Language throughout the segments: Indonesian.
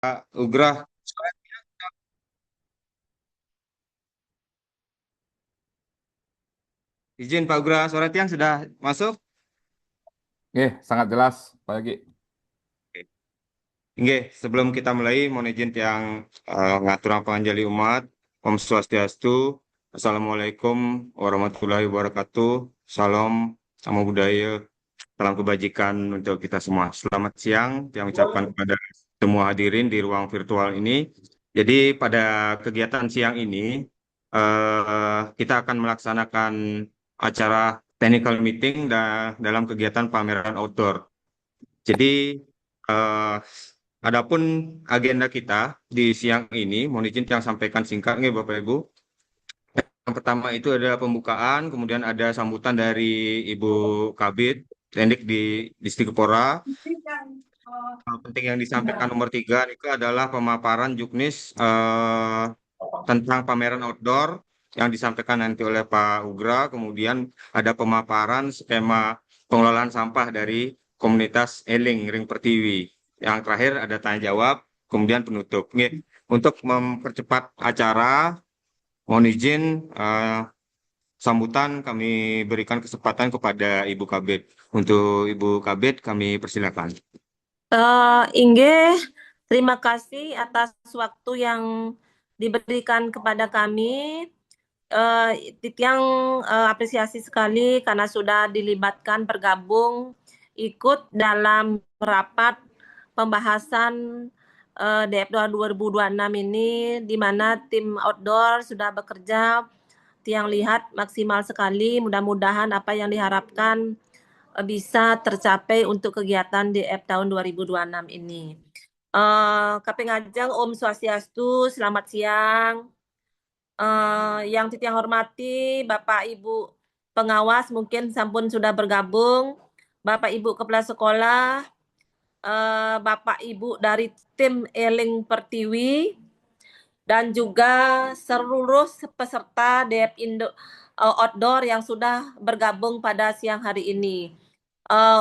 Pak Ugrah. Izin Pak Ugrah, suara tiang sudah masuk? Sangat jelas, Pak Yogi. Oke, sebelum kita mulai, mohon izin yang ngaturan panjali umat, Om Swastiastu, Assalamualaikum warahmatullahi wabarakatuh, Salam, sama budaya, salam kebajikan untuk kita semua. Selamat siang, yang ucapkan kepada semua hadirin di ruang virtual ini. Jadi pada kegiatan siang ini, kita akan melaksanakan acara technical meeting dalam kegiatan pameran outdoor. Jadi, eh, adapun agenda kita di siang ini, mohon izin yang sampaikan singkat nih Bapak Ibu. Yang pertama itu adalah pembukaan, kemudian ada sambutan dari Ibu Kabid, Tendik di Distrik Hal penting yang disampaikan nomor 3 itu adalah pemaparan juknis tentang pameran outdoor yang disampaikan nanti oleh Pak Ugra. Kemudian ada pemaparan skema pengelolaan sampah dari komunitas Eling Ring Pertiwi. Yang terakhir ada tanya jawab, kemudian penutup. Nggih, untuk mempercepat acara, mohon izin sambutan kami berikan kesempatan kepada Ibu Kabid. Untuk Ibu Kabid kami persilakan. Inge, terima kasih atas waktu yang diberikan kepada kami. Titiang apresiasi sekali karena sudah dilibatkan bergabung ikut dalam rapat pembahasan DF2 2026 ini, di mana tim outdoor sudah bekerja. Tiang lihat maksimal sekali. Mudah-mudahan apa yang diharapkan bisa tercapai untuk kegiatan DF tahun 2026 ini. Kapingajeng Om Swastiastu, selamat siang. Yang Titiang hormati Bapak Ibu pengawas mungkin sampun sudah bergabung, Bapak Ibu kepala sekolah, Bapak Ibu dari tim Eling Pertiwi, dan juga seluruh peserta DF Indo Outdoor yang sudah bergabung pada siang hari ini.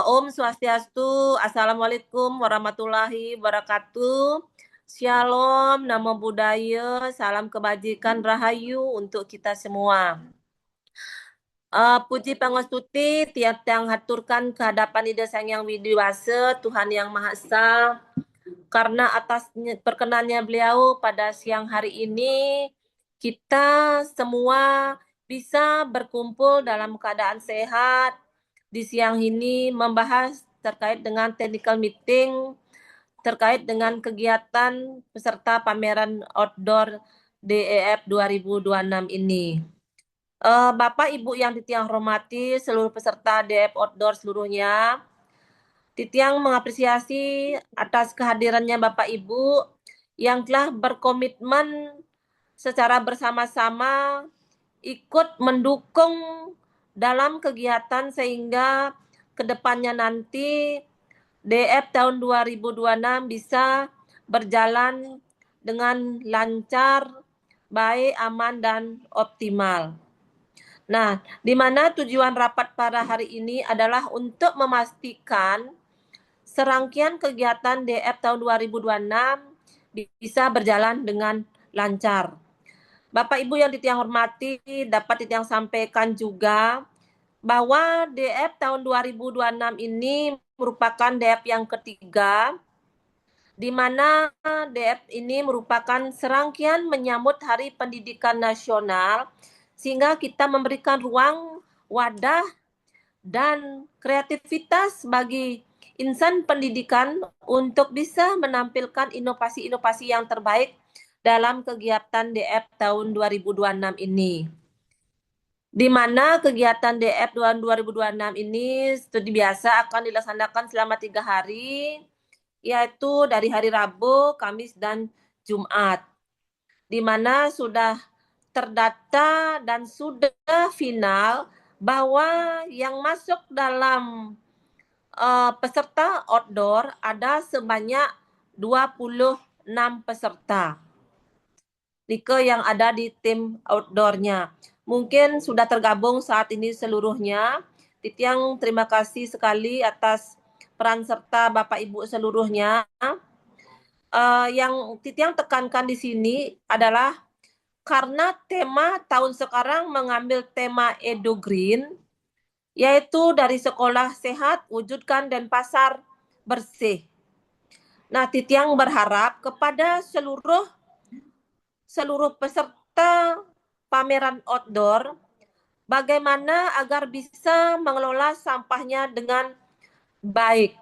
Om Swastiastu, Assalamualaikum warahmatullahi wabarakatuh. Shalom, namo buddhaya, salam kebajikan rahayu untuk kita semua. Puji pangestuti tiang haturkan kehadapan Ida Sang Yang Widiwasa, Tuhan Yang Maha Esa, karena atas perkenannya beliau pada siang hari ini, kita semua bisa berkumpul dalam keadaan sehat di siang ini membahas terkait dengan technical meeting, terkait dengan kegiatan peserta pameran outdoor DEF 2026 ini. Bapak Ibu yang Titiang hormati, seluruh peserta DEF outdoor seluruhnya, Titiang mengapresiasi atas kehadirannya Bapak Ibu yang telah berkomitmen secara bersama-sama ikut mendukung dalam kegiatan sehingga kedepannya nanti DF tahun 2026 bisa berjalan dengan lancar, baik, aman, dan optimal. Nah, di mana tujuan rapat pada hari ini adalah untuk memastikan serangkaian kegiatan DF tahun 2026 bisa berjalan dengan lancar. Bapak Ibu yang Titiang hormati, dapat Titiang sampaikan juga bahwa DF tahun 2026 ini merupakan DF yang ketiga, di mana DF ini merupakan serangkaian menyambut Hari Pendidikan Nasional, sehingga kita memberikan ruang, wadah, dan kreativitas bagi insan pendidikan untuk bisa menampilkan inovasi-inovasi yang terbaik dalam kegiatan DF tahun 2026 ini. Di mana kegiatan DF 2026 ini studi biasa akan dilaksanakan selama 3 hari, yaitu dari hari Rabu, Kamis, dan Jumat. Di mana sudah terdata dan sudah final bahwa yang masuk dalam peserta outdoor ada sebanyak 26 peserta. Nike yang ada di tim outdoornya. Mungkin sudah tergabung saat ini seluruhnya. Titiang terima kasih sekali atas peran serta Bapak Ibu seluruhnya. Yang Titiang tekankan di sini adalah karena tema tahun sekarang mengambil tema Edo Green, yaitu dari sekolah sehat, wujudkan dan pasar bersih. Nah, Titiang berharap kepada seluruh peserta pameran outdoor, bagaimana agar bisa mengelola sampahnya dengan baik.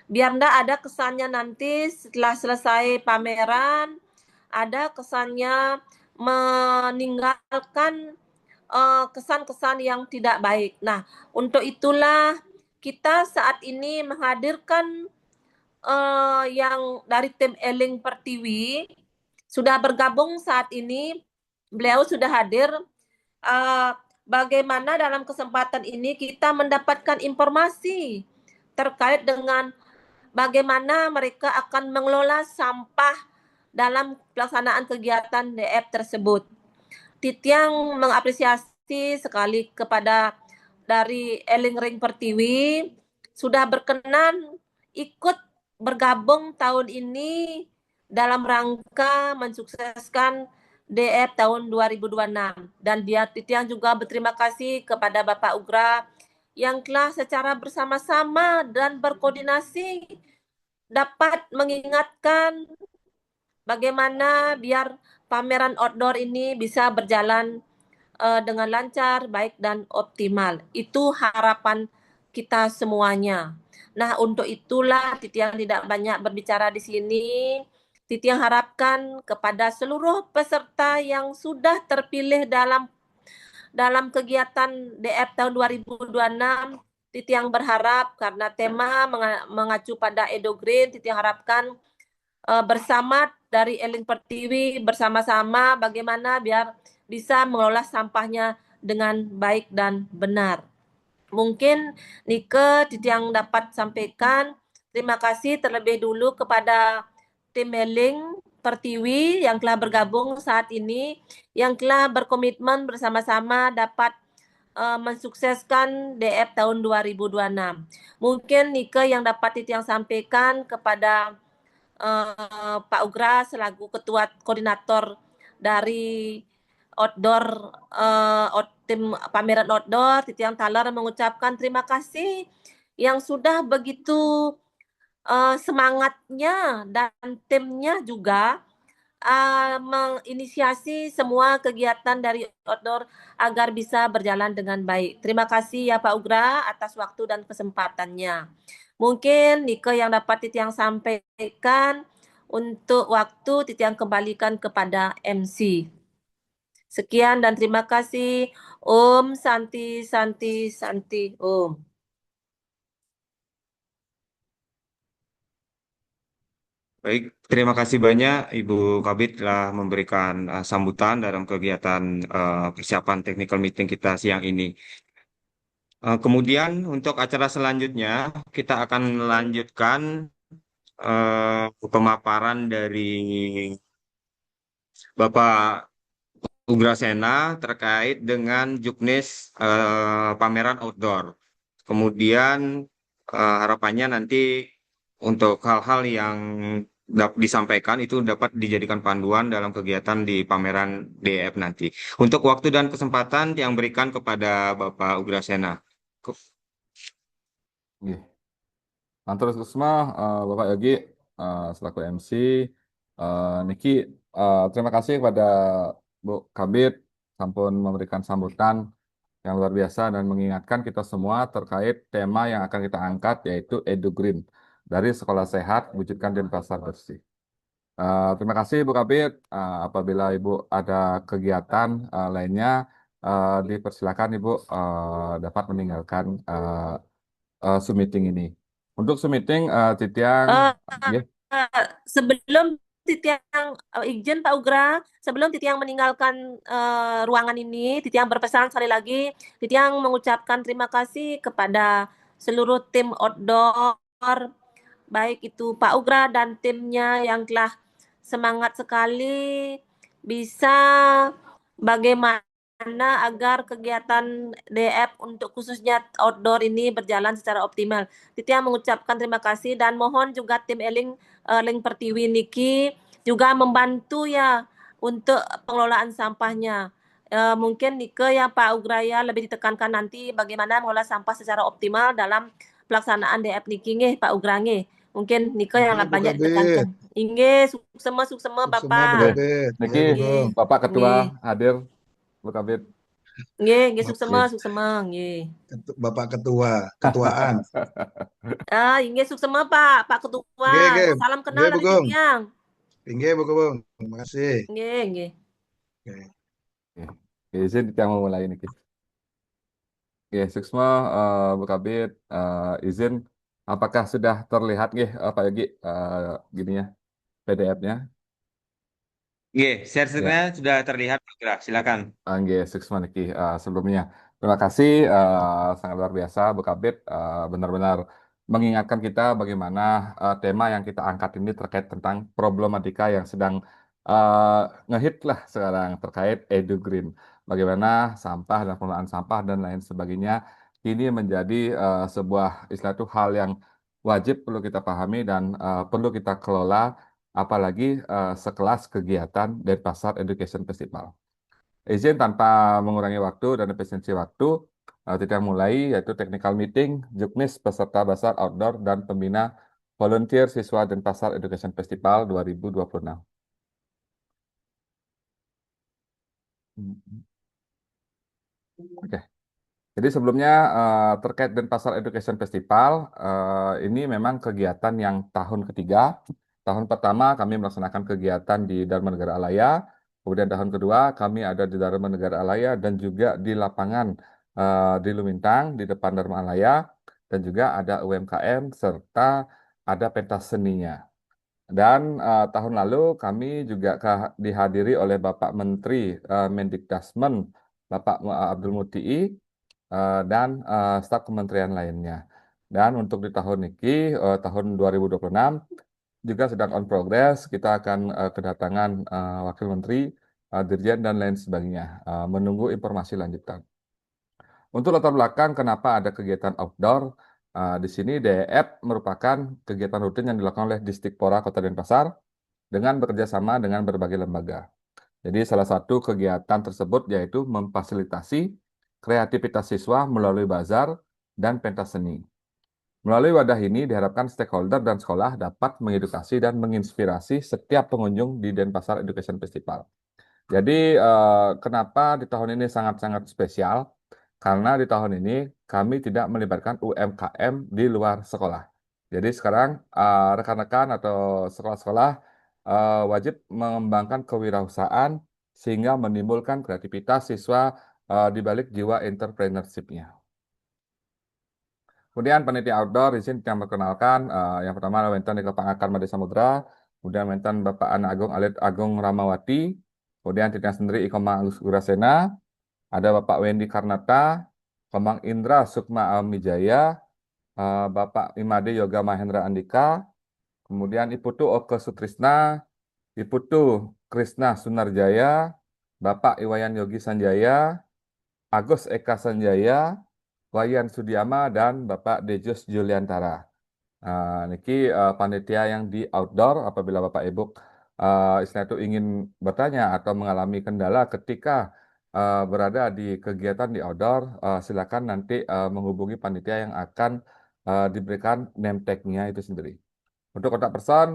Biar enggak ada kesannya nanti setelah selesai pameran, ada kesannya meninggalkan kesan-kesan yang tidak baik. Nah, untuk itulah kita saat ini menghadirkan yang dari tim Eling Pertiwi sudah bergabung saat ini. Beliau sudah hadir. Uh, Bagaimana dalam kesempatan ini kita mendapatkan informasi terkait dengan bagaimana mereka akan mengelola sampah dalam pelaksanaan kegiatan DF tersebut. Titiang mengapresiasi sekali kepada dari Eling Ring Pertiwi sudah berkenan ikut bergabung tahun ini dalam rangka mensukseskan DF tahun 2026. Dan dia Titiang juga berterima kasih kepada Bapak Ugra yang telah secara bersama-sama dan berkoordinasi dapat mengingatkan bagaimana biar pameran outdoor ini bisa berjalan dengan lancar, baik dan optimal. Itu harapan kita semuanya. Nah, untuk itulah Titiang tidak banyak berbicara di sini. Titiang harapkan kepada seluruh peserta yang sudah terpilih dalam kegiatan DF tahun 2026, Titiang berharap karena tema mengacu pada Edo Green, Titiang harapkan bersama dari Eling Pertiwi bersama-sama bagaimana biar bisa mengelola sampahnya dengan baik dan benar. Mungkin Nike yang dapat sampaikan. Terima kasih terlebih dulu kepada tim Eling Pertiwi yang telah bergabung saat ini, yang telah berkomitmen bersama-sama dapat mensukseskan DF tahun 2026. Mungkin Nike yang dapat yang sampaikan kepada Pak Ugra selaku ketua koordinator dari outdoor tim pameran outdoor Titiang Taler mengucapkan terima kasih yang sudah begitu semangatnya dan timnya juga menginisiasi semua kegiatan dari outdoor agar bisa berjalan dengan baik. Terima kasih ya Pak Ugra atas waktu dan kesempatannya. Mungkin Nike yang dapat Titiang sampaikan untuk waktu Titiang kembalikan kepada MC. Sekian dan terima kasih. Om Santi Santi Santi Om. Baik, terima kasih banyak Ibu Kabit telah memberikan sambutan dalam kegiatan persiapan technical meeting kita siang ini. Kemudian untuk acara selanjutnya kita akan melanjutkan pemaparan dari Bapak Ugrasena terkait dengan juknis pameran outdoor. Kemudian harapannya nanti untuk hal-hal yang disampaikan itu dapat dijadikan panduan dalam kegiatan di pameran DF nanti. Untuk waktu dan kesempatan yang berikan kepada Bapak Ugrasena. Nggih. Matur Susma, Bapak Yogi, selaku MC, Niki, terima kasih kepada Bu Kabit sampun memberikan sambutan yang luar biasa dan mengingatkan kita semua terkait tema yang akan kita angkat yaitu Edu Green dari Sekolah Sehat Wujudkan Denpasar Bersih. Terima kasih Ibu Kabit. Apabila Ibu ada kegiatan lainnya, dipersilakan Ibu dapat meninggalkan Zoom meeting ini. Untuk Zoom meeting, Titiang, Uh, ya, Sebelum Titiang izin Pak Ugra, sebelum Titiang meninggalkan ruangan ini, Titiang berpesan sekali lagi, Titiang mengucapkan terima kasih kepada seluruh tim outdoor, baik itu Pak Ugra dan timnya yang telah semangat sekali bisa bagaimana agar kegiatan DF untuk khususnya outdoor ini berjalan secara optimal. Titiang mengucapkan terima kasih dan mohon juga tim Eling Link Pertiwi niki juga membantu ya untuk pengelolaan sampahnya. Mungkin Nike ya Pak Ugraya lebih ditekankan nanti bagaimana mengolah sampah secara optimal dalam pelaksanaan DF niki nggih Pak Ugra nggih. Mungkin Nike yang Nggih, Bu banyak Kabit. ditekankan. Inggih, suksema Semua Bu Oke, Bapak. Kabit. niki Nggih, Bu Nggih, Gong. Bapak Ketua nggih. hadir, Bu Kabit. Nggih, Oke. suksema, nggih. Bapak Ketua, Ketuaan. Inggih suksema Pak Ketua. Nggih, nggih. Salam kenal Nggih, Bu dari Gong. Titiang. Nggih, Bu Gong. Terima kasih. Nggih, nggih. Nggih. Oke, izin kita mau mulai niki. Oke, Suksma, Bu Kabit, izin, apakah sudah terlihat nih Pak Yogi gininya PDF-nya? Oke, Ya. share-nya sudah terlihat, Pak Gra. Silakan. Angge Suksma niki sebelumnya. Terima kasih, sangat luar biasa Bu Kabit, benar-benar mengingatkan kita bagaimana tema yang kita angkat ini terkait tentang problematika yang sedang uh, ngehit lah sekarang terkait Edu Green. Bagaimana sampah dan pengelolaan sampah dan lain sebagainya ini menjadi sebuah istilah itu hal yang wajib perlu kita pahami dan perlu kita kelola, apalagi sekelas kegiatan Denpasar Education Festival. Izin tanpa mengurangi waktu dan efisiensi waktu, kita mulai yaitu technical meeting, Juknis peserta Basar Outdoor dan pembina volunteer siswa Denpasar Education Festival 2026. Oke. Jadi sebelumnya terkait Denpasar Education Festival, ini memang kegiatan yang tahun ketiga. Tahun pertama kami melaksanakan kegiatan di Dharma Negara Alaya, kemudian tahun kedua kami ada di Dharma Negara Alaya dan juga di lapangan di Lumintang di depan Dharma Alaya, dan juga ada UMKM serta ada pentas seninya. Dan tahun lalu kami juga dihadiri oleh Bapak Menteri Mendikdasmen, Bapak Abdul Mutii, dan staf kementerian lainnya. Dan untuk di tahun ini, tahun 2026, juga sedang on progress, kita akan kedatangan Wakil Menteri, Dirjen, dan lain sebagainya, menunggu informasi lanjutan. Untuk latar belakang kenapa ada kegiatan outdoor, di sini DEF merupakan kegiatan rutin yang dilakukan oleh Distikpora Kota Denpasar dengan bekerja sama dengan berbagai lembaga. Jadi salah satu kegiatan tersebut yaitu memfasilitasi kreativitas siswa melalui bazar dan pentas seni. Melalui wadah ini diharapkan stakeholder dan sekolah dapat mengedukasi dan menginspirasi setiap pengunjung di Denpasar Education Festival. Jadi kenapa di tahun ini sangat-sangat spesial? Karena di tahun ini kami tidak melibatkan UMKM di luar sekolah. Jadi sekarang rekan-rekan atau sekolah-sekolah wajib mengembangkan kewirausahaan sehingga menimbulkan kreativitas siswa di balik jiwa entrepreneurship-nya. Kemudian panitia outdoor di sini yang memperkenalkan yang pertama adalah Mentan Eka Pangakar Made Samudra, kemudian Mentan Bapak Ana Agung Alit Agung Ramawati, kemudian Titian sendiri Ikoma Agus Gurasena, ada Bapak Wendy Karnata, Komang Indra Sukma Amijaya, Bapak Imade Yoga Mahendra Andika, kemudian Iputu Oke Sutrisna, Iputu Krisna Sunarjaya, Bapak Iwayan Yogi Sanjaya, Agus Eka Sanjaya, Wayan Sudiama, dan Bapak Dejus Juliantara. Niki panitia yang di outdoor, apabila Bapak Ibu istilah itu ingin bertanya atau mengalami kendala ketika berada di kegiatan di outdoor, silakan nanti menghubungi panitia yang akan diberikan name tag-nya itu sendiri. Untuk kontak person,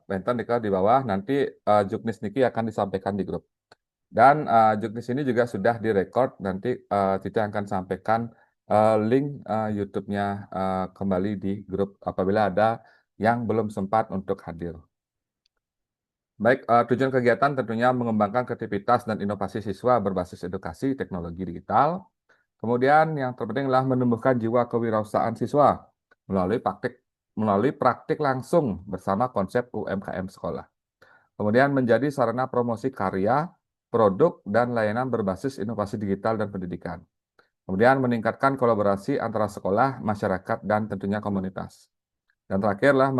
Benton di bawah, nanti Juknis Niki akan disampaikan di grup. Dan Juknis ini juga sudah direkord, nanti Titi akan sampaikan link YouTube-nya kembali di grup apabila ada yang belum sempat untuk hadir. Baik, tujuan kegiatan tentunya mengembangkan kreativitas dan inovasi siswa berbasis edukasi teknologi digital. Kemudian yang terpenting adalah menumbuhkan jiwa kewirausahaan siswa melalui praktik langsung bersama konsep UMKM sekolah. Kemudian menjadi sarana promosi karya, produk, dan layanan berbasis inovasi digital dan pendidikan. Kemudian meningkatkan kolaborasi antara sekolah, masyarakat, dan tentunya komunitas. Dan terakhirlah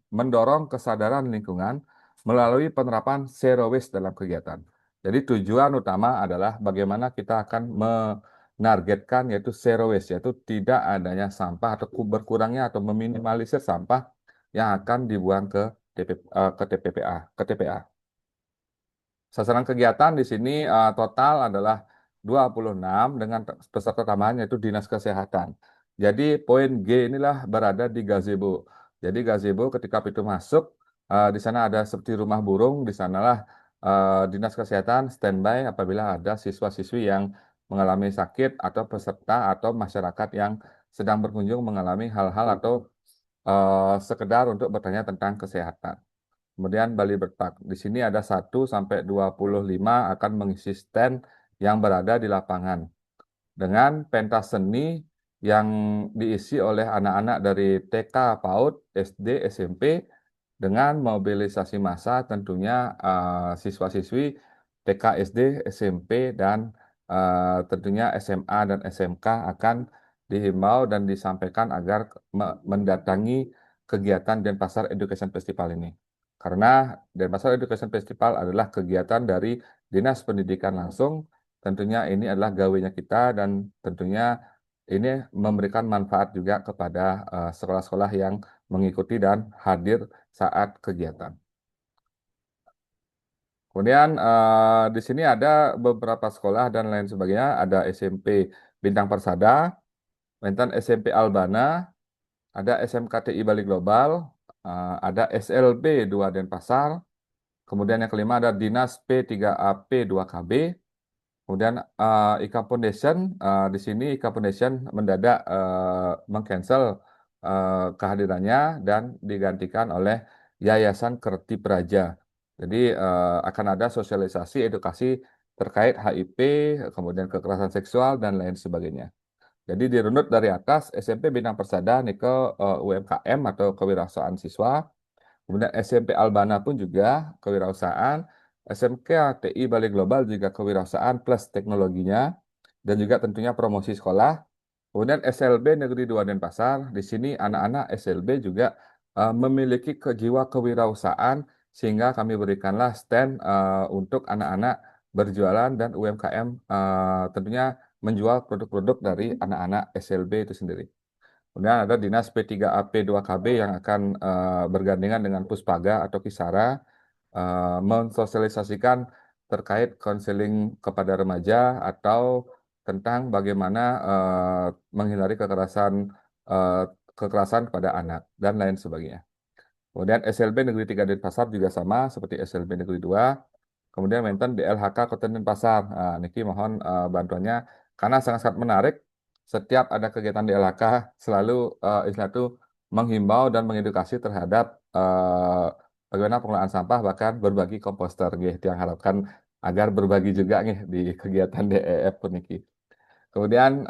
mendorong kesadaran lingkungan melalui penerapan zero waste dalam kegiatan. Jadi tujuan utama adalah bagaimana kita akan menargetkan yaitu zero waste, yaitu tidak adanya sampah atau berkurangnya atau meminimalisir sampah yang akan dibuang ke TPA. Sasaran kegiatan di sini total adalah 26 dengan peserta tambahan yaitu Dinas Kesehatan. Jadi poin G inilah berada di gazebo. Jadi gazebo ketika pintu masuk di sana ada seperti rumah burung, di sanalah Dinas Kesehatan standby apabila ada siswa-siswi yang mengalami sakit atau peserta atau masyarakat yang sedang berkunjung mengalami hal-hal atau sekedar untuk bertanya tentang kesehatan. Kemudian Bali Bertak. Di sini ada 1 sampai 25 akan mengisi stand yang berada di lapangan. Dengan pentas seni yang diisi oleh anak-anak dari TK, PAUD, SD, SMP dengan mobilisasi massa tentunya siswa-siswi TK, SD, SMP dan tentunya SMA dan SMK akan dihimbau dan disampaikan agar mendatangi kegiatan Denpasar Education Festival ini. Karena Denpasar Education Festival adalah kegiatan dari Dinas Pendidikan langsung, tentunya ini adalah gawainya kita dan tentunya ini memberikan manfaat juga kepada sekolah-sekolah yang mengikuti dan hadir saat kegiatan. Kemudian di sini ada beberapa sekolah dan lain sebagainya, ada SMP Bintang Persada, Mentan SMP Albana, ada SMKTI Bali Global, ada SLB 2 Denpasar, kemudian yang kelima ada Dinas P3AP 2KB, kemudian IKA Foundation, di sini IKA Foundation mendadak mengcancel kehadirannya dan digantikan oleh Yayasan Kerti Praja. Jadi akan ada sosialisasi edukasi terkait HIV, kemudian kekerasan seksual dan lain sebagainya. Jadi dirunut dari atas SMP Bintang Persada Nike UMKM atau kewirausahaan siswa. Kemudian SMP Albana pun juga kewirausahaan, SMK TI Bali Global juga kewirausahaan plus teknologinya dan juga tentunya promosi sekolah. Kemudian SLB Negeri 2 Denpasar, di sini anak-anak SLB juga memiliki jiwa kewirausahaan sehingga kami berikanlah stand untuk anak-anak berjualan dan UMKM tentunya menjual produk-produk dari anak-anak SLB itu sendiri. Kemudian ada Dinas P3AP 2KB yang akan bergandengan dengan Puspaga atau Kisara mensosialisasikan terkait konseling kepada remaja atau tentang bagaimana menghindari eh, kekerasan kepada anak dan lain sebagainya. Kemudian SLB Negeri 3 Denpasar juga sama seperti SLB Negeri 2. Kemudian Menten DLHK Kota Denpasar. Nah, Niki mohon bantuannya karena sangat-sangat menarik. Setiap ada kegiatan DLHK selalu istilah itu menghimbau dan mengedukasi terhadap bagaimana pengelolaan sampah bahkan berbagi komposter gitu yang harapkan agar berbagi juga nih di kegiatan DEF pun Niki. Kemudian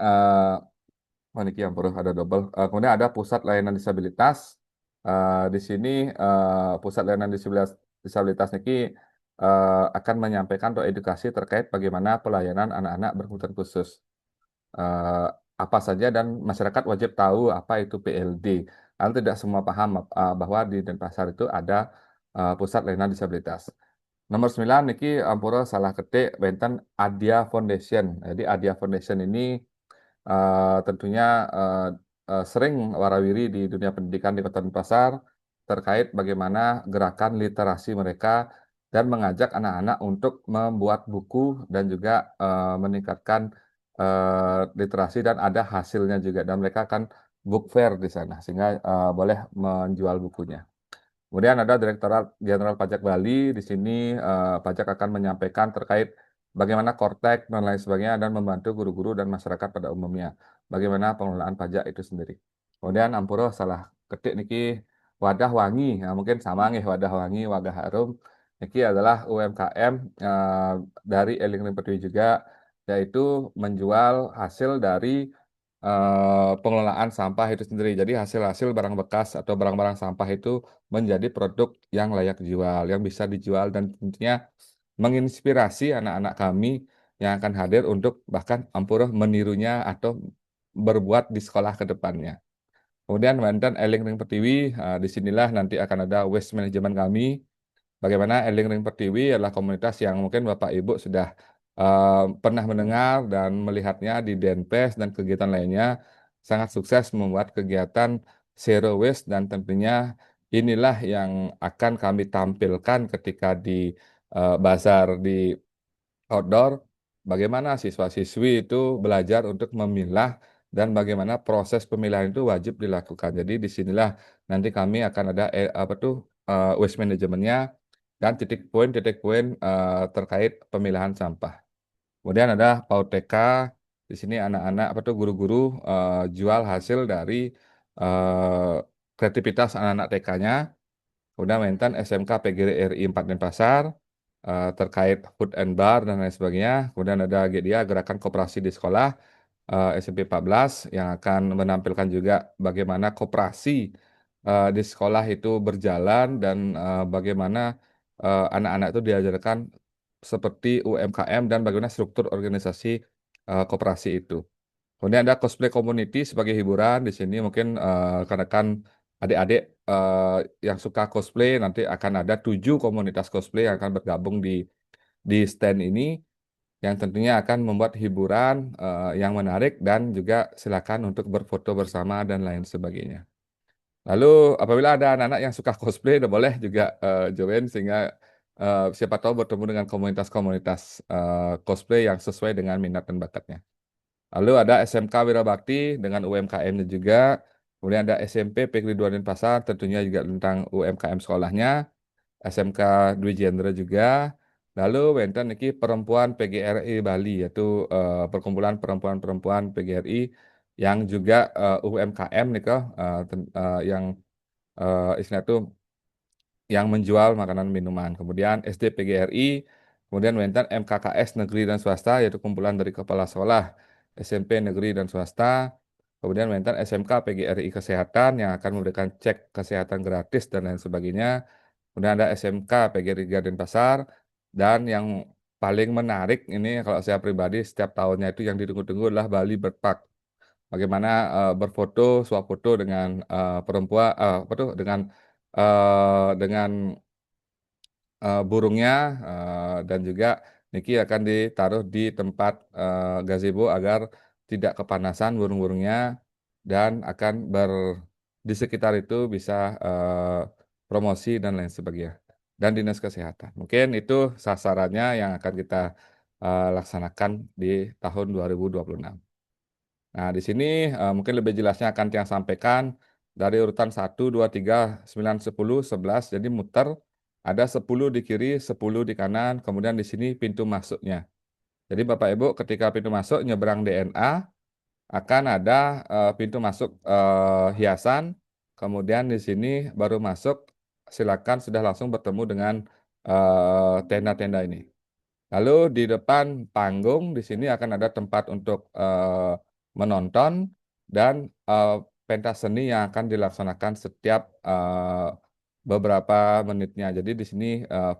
Niki yang perlu ada double. Kemudian ada pusat layanan disabilitas. Di sini pusat layanan disabilitas Niki akan menyampaikan atau edukasi terkait bagaimana pelayanan anak-anak berkebutuhan khusus. Apa saja dan masyarakat wajib tahu apa itu PLD. Karena tidak semua paham bahwa di Denpasar itu ada pusat layanan disabilitas. Nomor 9 niki ampura salah ketik benten Adia Foundation. Jadi Adia Foundation ini tentunya sering warawiri di dunia pendidikan di Kota Denpasar terkait bagaimana gerakan literasi mereka dan mengajak anak-anak untuk membuat buku dan juga meningkatkan literasi dan ada hasilnya juga dan mereka akan book fair di sana sehingga boleh menjual bukunya. Kemudian ada Direktorat Jenderal Pajak Bali di sini pajak akan menyampaikan terkait bagaimana Kortek dan lain sebagainya dan membantu guru-guru dan masyarakat pada umumnya bagaimana pengelolaan pajak itu sendiri. Kemudian Ampuro salah ketik niki Wadah Wangi, nah, mungkin sama nih Wadah Wangi, Wadah Harum. Niki adalah UMKM dari Eling Pertiwi juga, yaitu menjual hasil dari pengelolaan sampah itu sendiri. Jadi hasil-hasil barang bekas atau barang-barang sampah itu menjadi produk yang layak dijual, yang bisa dijual dan tentunya menginspirasi anak-anak kami yang akan hadir untuk bahkan Ampuro menirunya atau berbuat di sekolah ke depannya. Kemudian Banten Eling Ring Pertiwi, disinilah nanti akan ada waste management kami. Bagaimana Eling Ring Pertiwi adalah komunitas yang mungkin Bapak Ibu sudah pernah mendengar dan melihatnya di Denpes dan kegiatan lainnya sangat sukses membuat kegiatan zero waste dan tentunya inilah yang akan kami tampilkan ketika di bazar di outdoor, bagaimana siswa-siswi itu belajar untuk memilah dan bagaimana proses pemilahan itu wajib dilakukan. Jadi disinilah nanti kami akan ada apa tuh waste manajemennya dan titik poin terkait pemilahan sampah. Kemudian ada PAUD TK, di sini anak-anak apa tuh guru-guru jual hasil dari eh, kreativitas anak-anak TK-nya. Kemudian Mentan SMK PGRI 4 Denpasar terkait food and bar dan lain sebagainya. Kemudian ada GDA Gerakan Koperasi di Sekolah SMP 14 yang akan menampilkan juga bagaimana koperasi di sekolah itu berjalan dan bagaimana anak-anak itu diajarkan seperti UMKM dan bagaimana struktur organisasi koperasi itu. Kemudian ada cosplay community sebagai hiburan di sini mungkin rekan-rekan adik-adik yang suka cosplay nanti akan ada 7 komunitas cosplay yang akan bergabung di stand ini yang tentunya akan membuat hiburan yang menarik dan juga silakan untuk berfoto bersama dan lain sebagainya. Lalu apabila ada anak-anak yang suka cosplay, udah boleh juga join sehingga siapa tahu bertemu dengan komunitas-komunitas cosplay yang sesuai dengan minat dan bakatnya. Lalu ada SMK Wirabakti dengan UMKM-nya juga. Kemudian ada SMP Pikri Dua Denpasar, tentunya juga tentang UMKM sekolahnya. SMK Dwi Jendra juga. Lalu wonten niki perempuan PGRI Bali, yaitu perkumpulan perempuan-perempuan PGRI yang juga UMKM nih yang istilah itu yang menjual makanan minuman. Kemudian SD PGRI, kemudian wonten MKKS negeri dan swasta yaitu kumpulan dari kepala sekolah SMP negeri dan swasta. Kemudian wonten SMK PGRI Kesehatan yang akan memberikan cek kesehatan gratis dan lain sebagainya. Kemudian ada SMK PGRI Denpasar dan yang paling menarik ini kalau saya pribadi setiap tahunnya itu yang ditunggu-tunggu adalah Bali Bird Park. Bagaimana berfoto, swafoto dengan perempuan, apa tuh dengan burungnya dan juga Niki akan ditaruh di tempat gazebo agar tidak kepanasan burung-burungnya dan akan di sekitar itu bisa promosi dan lain sebagainya dan dinas kesehatan. Mungkin itu sasarannya yang akan kita laksanakan di tahun 2026. Nah, di sini mungkin lebih jelasnya akan Tiang sampaikan dari urutan 1, 2, 3, 9, 10, 11. Jadi muter ada 10 di kiri, 10 di kanan, kemudian di sini pintu masuknya. Jadi Bapak Ibu ketika pintu masuk nyebrang DNA akan ada pintu masuk hiasan, kemudian di sini baru masuk silakan sudah langsung bertemu dengan tenda-tenda ini. Lalu di depan panggung di sini akan ada tempat untuk menonton dan pentas seni yang akan dilaksanakan setiap beberapa menitnya. Jadi di sini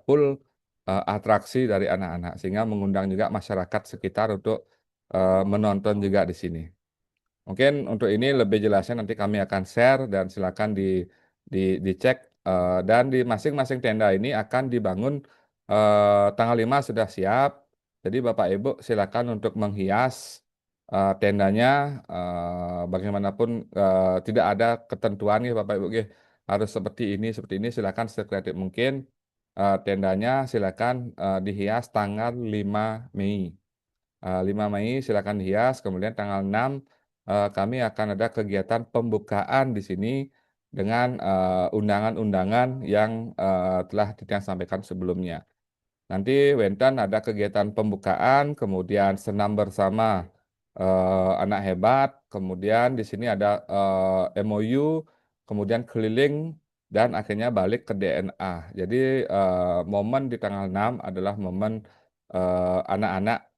full atraksi dari anak-anak sehingga mengundang juga masyarakat sekitar untuk menonton juga di sini. Mungkin untuk ini lebih jelasnya nanti kami akan share dan silakan dicek dan di masing-masing tenda ini akan dibangun tanggal 5 sudah siap. Jadi Bapak Ibu silakan untuk menghias tendanya bagaimanapun tidak ada ketentuan ya Bapak Ibu harus seperti ini silakan sekreatif mungkin tendanya silakan dihias tanggal 5 Mei. 5 Mei silakan hias, kemudian tanggal 6 kami akan ada kegiatan pembukaan di sini dengan undangan-undangan yang telah disampaikan sebelumnya. Nanti Wentan ada kegiatan pembukaan, kemudian senam bersama anak hebat, kemudian di sini ada MOU, kemudian keliling, dan akhirnya balik ke DNA. Jadi momen di tanggal 6 adalah momen anak-anak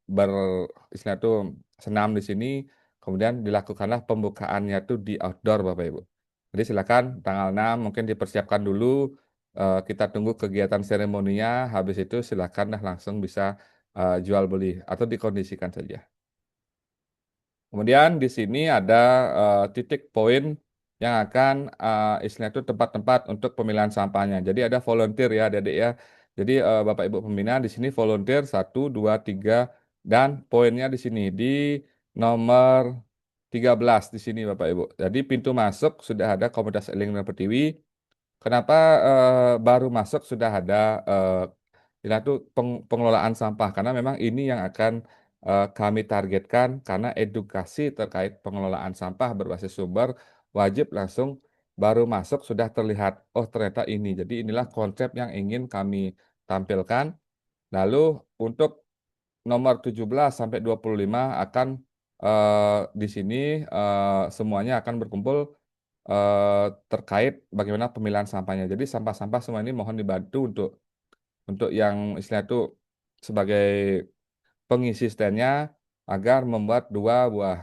istilah itu senam di sini, kemudian dilakukanlah pembukaannya itu di outdoor Bapak Ibu. Jadi silakan tanggal 6 mungkin dipersiapkan dulu, kita tunggu kegiatan seremoninya, habis itu silakan langsung bisa jual beli atau dikondisikan saja. Kemudian di sini ada titik poin yang akan istilahnya itu tempat-tempat untuk pemilihan sampahnya. Jadi ada volunteer ya adik-adik ya. Jadi Bapak Ibu pembina di sini volunteer 1, 2, 3 dan poinnya di sini di nomor 13 di sini Bapak Ibu. Jadi pintu masuk sudah ada Komunitas Eling dan Pertiwi. Kenapa baru masuk sudah ada itu pengelolaan sampah? Karena memang ini yang akan kami targetkan karena edukasi terkait pengelolaan sampah berbasis sumber wajib langsung baru masuk sudah terlihat, oh ternyata ini. Jadi inilah konsep yang ingin kami tampilkan. Lalu untuk nomor 17 sampai 25 akan di sini semuanya akan berkumpul terkait bagaimana pemilihan sampahnya. Jadi sampah-sampah semua ini mohon dibantu untuk yang istilah itu sebagai pengisi standnya agar membuat dua buah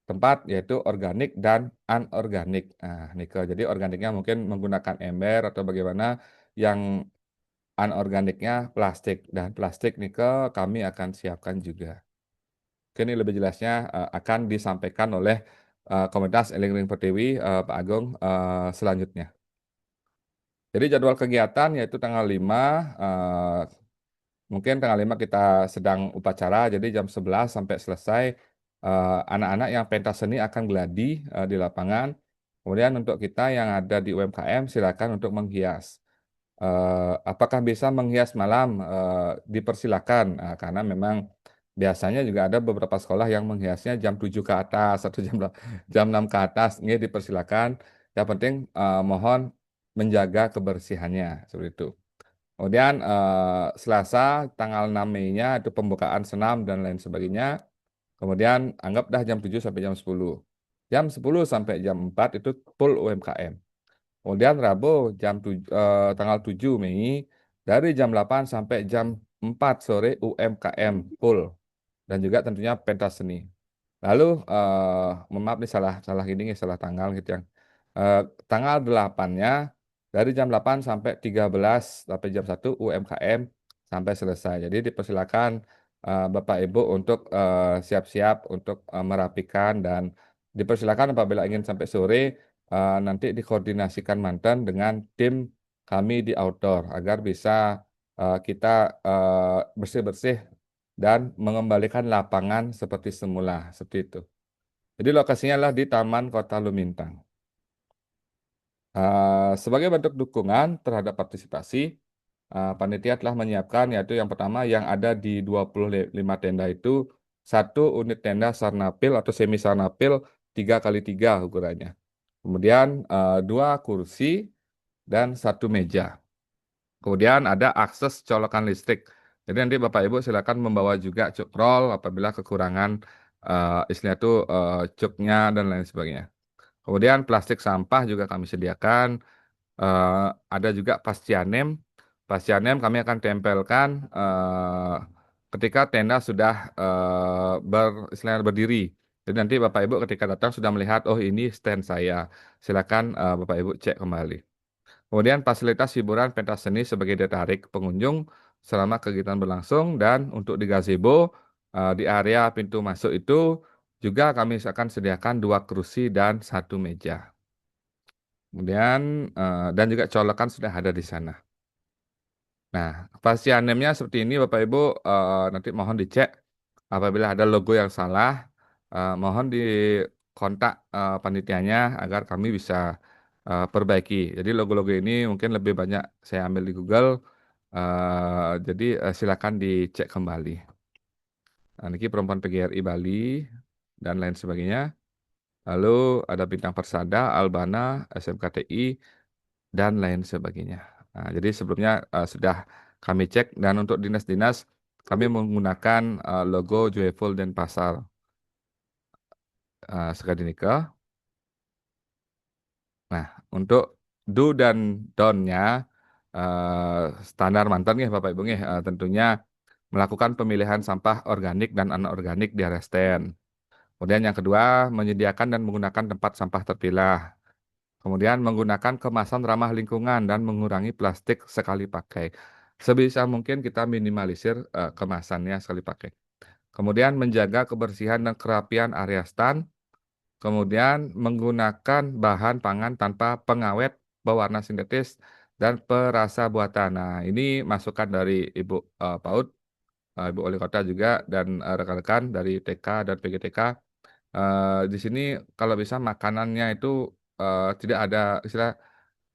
tempat yaitu organik dan anorganik. Nah, nikel. Jadi organiknya mungkin menggunakan ember atau bagaimana, yang anorganiknya plastik dan plastik nikel kami akan siapkan juga. Oke, ini lebih jelasnya akan disampaikan oleh Komunitas Eling Ring Pertiwi, Pak Agung, selanjutnya. Jadi jadwal kegiatan yaitu tanggal 5, mungkin tanggal 5 kita sedang upacara, jadi jam 11 sampai selesai anak-anak yang pentas seni akan geladi di lapangan. Kemudian untuk kita yang ada di UMKM silakan untuk menghias. Apakah bisa menghias malam? Dipersilakan, karena memang biasanya juga ada beberapa sekolah yang menghiasnya jam 7 ke atas atau jam 6 ke atas. Ini dipersilakan. Yang penting mohon menjaga kebersihannya seperti itu. Kemudian Selasa tanggal 6 Mei-nya itu pembukaan senam dan lain sebagainya. Kemudian anggap dah jam 7 sampai jam 10. Jam 10 sampai jam 4 itu full UMKM. Kemudian Rabu tanggal 7 Mei dari jam 8 sampai jam 4 sore UMKM full, dan juga tentunya pentas seni. Lalu mohon maaf nih salah ini salah tanggal gitu yang tanggal 8-nya dari jam 8 sampai 13 sampai jam 1 UMKM sampai selesai. Jadi dipersilakan Bapak Ibu untuk siap-siap untuk merapikan, dan dipersilakan apabila ingin sampai sore nanti dikoordinasikan mantan dengan tim kami di outdoor agar bisa kita bersih-bersih dan mengembalikan lapangan seperti semula, seperti itu. Jadi lokasinya adalah di Taman Kota Lumintang. Sebagai bentuk dukungan terhadap partisipasi, panitia telah menyiapkan yaitu yang pertama yang ada di 25 tenda itu 1 unit tenda sarnapil atau semi sarnapil 3x3 ukurannya. Kemudian 2 kursi dan 1 meja. Kemudian ada akses colokan listrik. Jadi nanti Bapak Ibu silakan membawa juga cuk roll apabila kekurangan istilah itu cuknya dan lain sebagainya. Kemudian plastik sampah juga kami sediakan. Ada juga pascianem. Pascianem kami akan tempelkan ketika tenda sudah istilahnya berdiri. Jadi nanti Bapak Ibu ketika datang sudah melihat, oh ini stand saya. Silakan Bapak Ibu cek kembali. Kemudian fasilitas hiburan pentas seni sebagai daya tarik pengunjung selama kegiatan berlangsung, dan untuk di gazebo di area pintu masuk itu juga kami akan sediakan 2 kursi dan 1 meja. Kemudian dan juga colokan sudah ada di sana. Nah, pascianemnya seperti ini Bapak Ibu, nanti mohon dicek apabila ada logo yang salah, mohon dikontak panitianya agar kami bisa perbaiki. Jadi logo-logo ini mungkin lebih banyak saya ambil di Google, jadi silakan dicek kembali. Nah, ini perempuan PGRI Bali dan lain sebagainya. Lalu ada Bintang Persada, Albana, SMKTI, dan lain sebagainya. Nah, jadi sebelumnya sudah kami cek, dan untuk dinas-dinas kami menggunakan logo Joyful Denpasar Sekadinike. Nah, untuk do dan don't-nya standar mantan ya Bapak Ibu ya, tentunya melakukan pemilihan sampah organik dan anorganik di area stand. Kemudian yang kedua, menyediakan dan menggunakan tempat sampah terpilah. Kemudian menggunakan kemasan ramah lingkungan dan mengurangi plastik sekali pakai. Sebisa mungkin kita minimalisir kemasannya sekali pakai. Kemudian menjaga kebersihan dan kerapian area stand. Kemudian menggunakan bahan pangan tanpa pengawet, pewarna sintetis, dan perasa buatan. Nah, ini masukan dari Ibu PAUD, Ibu Wali Kota juga, dan rekan-rekan dari TK dan PGTK. Di sini kalau bisa makanannya itu tidak ada istilah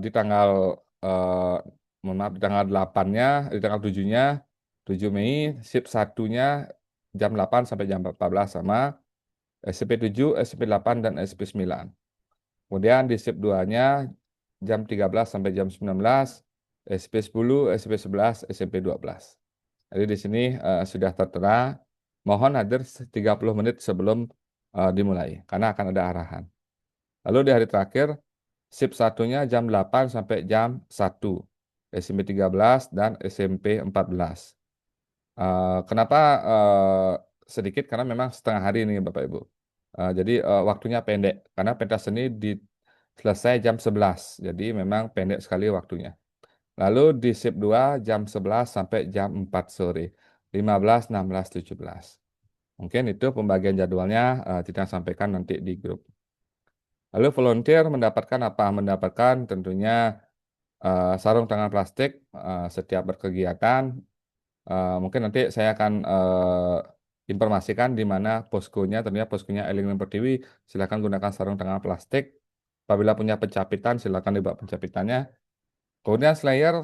di tanggal eh, mohon maaf, di tanggal 8-nya, di tanggal 7-nya, 7 Mei, shift satunya jam 8 sampai jam 14 sama SCP-7, SCP-8, dan SCP-9. Kemudian di shift 2-nya jam 13 sampai jam 19, SCP-10, SCP-11, SCP-12. Jadi di sini sudah tertera, mohon hadir 30 menit sebelum dimulai, karena akan ada arahan. Lalu di hari terakhir, shift satunya jam 8 sampai jam 1, SMP 13 dan SMP 14. Kenapa sedikit? Karena memang setengah hari ini Bapak Ibu. Jadi waktunya pendek, karena pentas seni selesai jam 11, jadi memang pendek sekali waktunya. Lalu di shift 2 jam 11 sampai jam 4 sore, 15, 16, 17. Mungkin itu pembagian jadwalnya kita sampaikan nanti di grup. Lalu volunteer mendapatkan apa? Mendapatkan tentunya sarung tangan plastik setiap berkegiatan. Mungkin nanti saya akan informasikan di mana poskonya. Tentunya poskonya Eling Pertiwi, silakan gunakan sarung tangan plastik. Apabila punya pencapitan, silakan dibawa pencapitannya. Kemudian Slayer,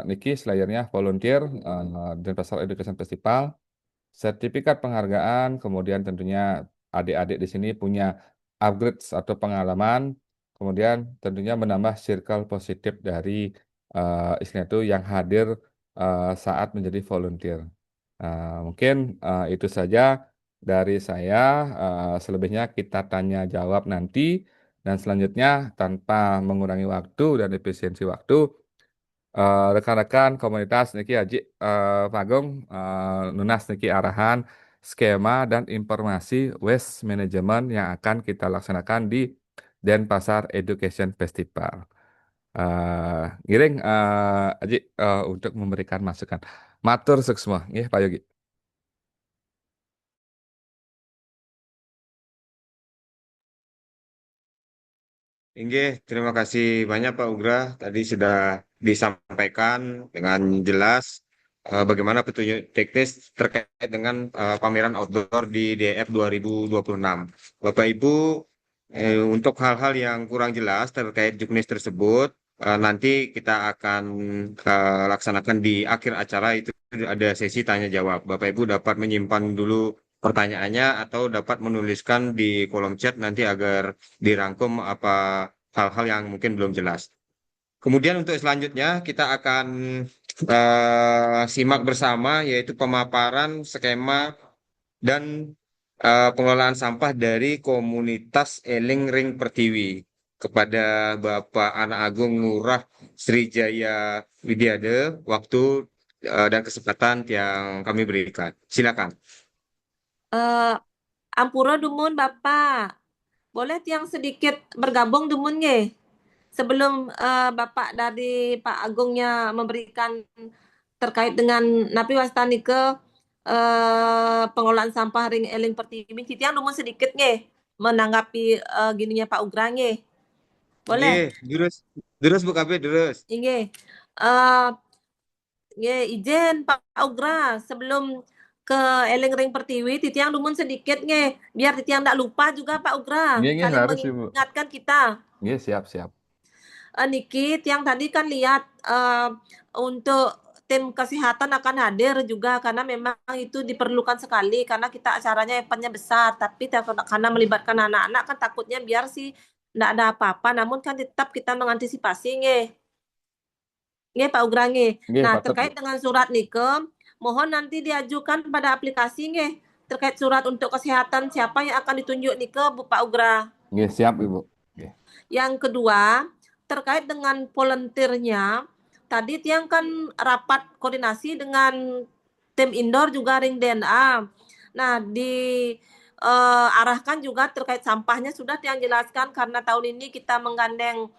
Niki Slayernya volunteer Denpasar Education Festival, sertifikat penghargaan, kemudian tentunya adik-adik di sini punya upgrades atau pengalaman, kemudian tentunya menambah circle positif dari istilahnya itu yang hadir saat menjadi volunteer. Mungkin itu saja dari saya. Selebihnya kita tanya jawab nanti, dan selanjutnya tanpa mengurangi waktu dan efisiensi waktu, rekan-rekan komunitas niki Haji Pak Agung nunas niki arahan skema dan informasi waste management yang akan kita laksanakan di Denpasar Education Festival. Giring Haji untuk memberikan masukan. Matur semua, nggih Pak Yogi. Inggih, terima kasih banyak Pak Ugra. Tadi sudah disampaikan dengan jelas bagaimana petunjuk teknis terkait dengan pameran outdoor di DF 2026. Bapak Ibu, untuk hal-hal yang kurang jelas terkait juknis tersebut, nanti kita akan laksanakan di akhir acara itu ada sesi tanya jawab. Bapak Ibu dapat menyimpan dulu pertanyaannya atau dapat menuliskan di kolom chat nanti agar dirangkum apa hal-hal yang mungkin belum jelas. Kemudian untuk selanjutnya kita akan simak bersama yaitu pemaparan skema dan pengelolaan sampah dari komunitas Eling Ring Pertiwi kepada Bapak Anak Agung Ngurah Srijaya Widyade, waktu dan kesempatan yang kami berikan. Silakan. Eh, Ampura dumun Bapak. Boleh tiang sedikit bergabung dumun nggih? Sebelum Bapak dari Pak Agungnya memberikan terkait dengan napi wastani ke pengelolaan sampah ring eling pertiwi, tiang dumun sedikit nggih menanggapi gininya Pak Ugra nggih. Boleh? Nggih, terus Bu Kabit, terus. Nggih. Eh, nggih, izin Pak Ugra sebelum ke Eling Ring Pertiwi, Titiang dumun sedikit nggih, biar Titiang tidak lupa juga Pak Ugra, Nggih, saling harus Ibu. mengingatkan kita. Nggih, siap. Niki, yang tadi kan lihat untuk tim kesehatan akan hadir juga karena memang itu diperlukan sekali karena kita acaranya eventnya besar, tapi karena melibatkan anak-anak kan takutnya biar sih tidak ada apa-apa, namun kan tetap kita mengantisipasi nggih. Nggih Pak Ugra nggih. Nggih, Nah, patut, Bu. terkait dengan surat nike, mohon nanti diajukan pada aplikasi nggih terkait surat untuk kesehatan siapa yang akan ditunjuk nike Bu Pak Ugra. Nggih, siap Ibu. Nggih. Yang kedua, terkait dengan volunteernya, tadi tiang kan rapat koordinasi dengan tim indoor juga ring DNA. Nah, arahkan juga terkait sampahnya sudah tiang jelaskan karena tahun ini kita menggandeng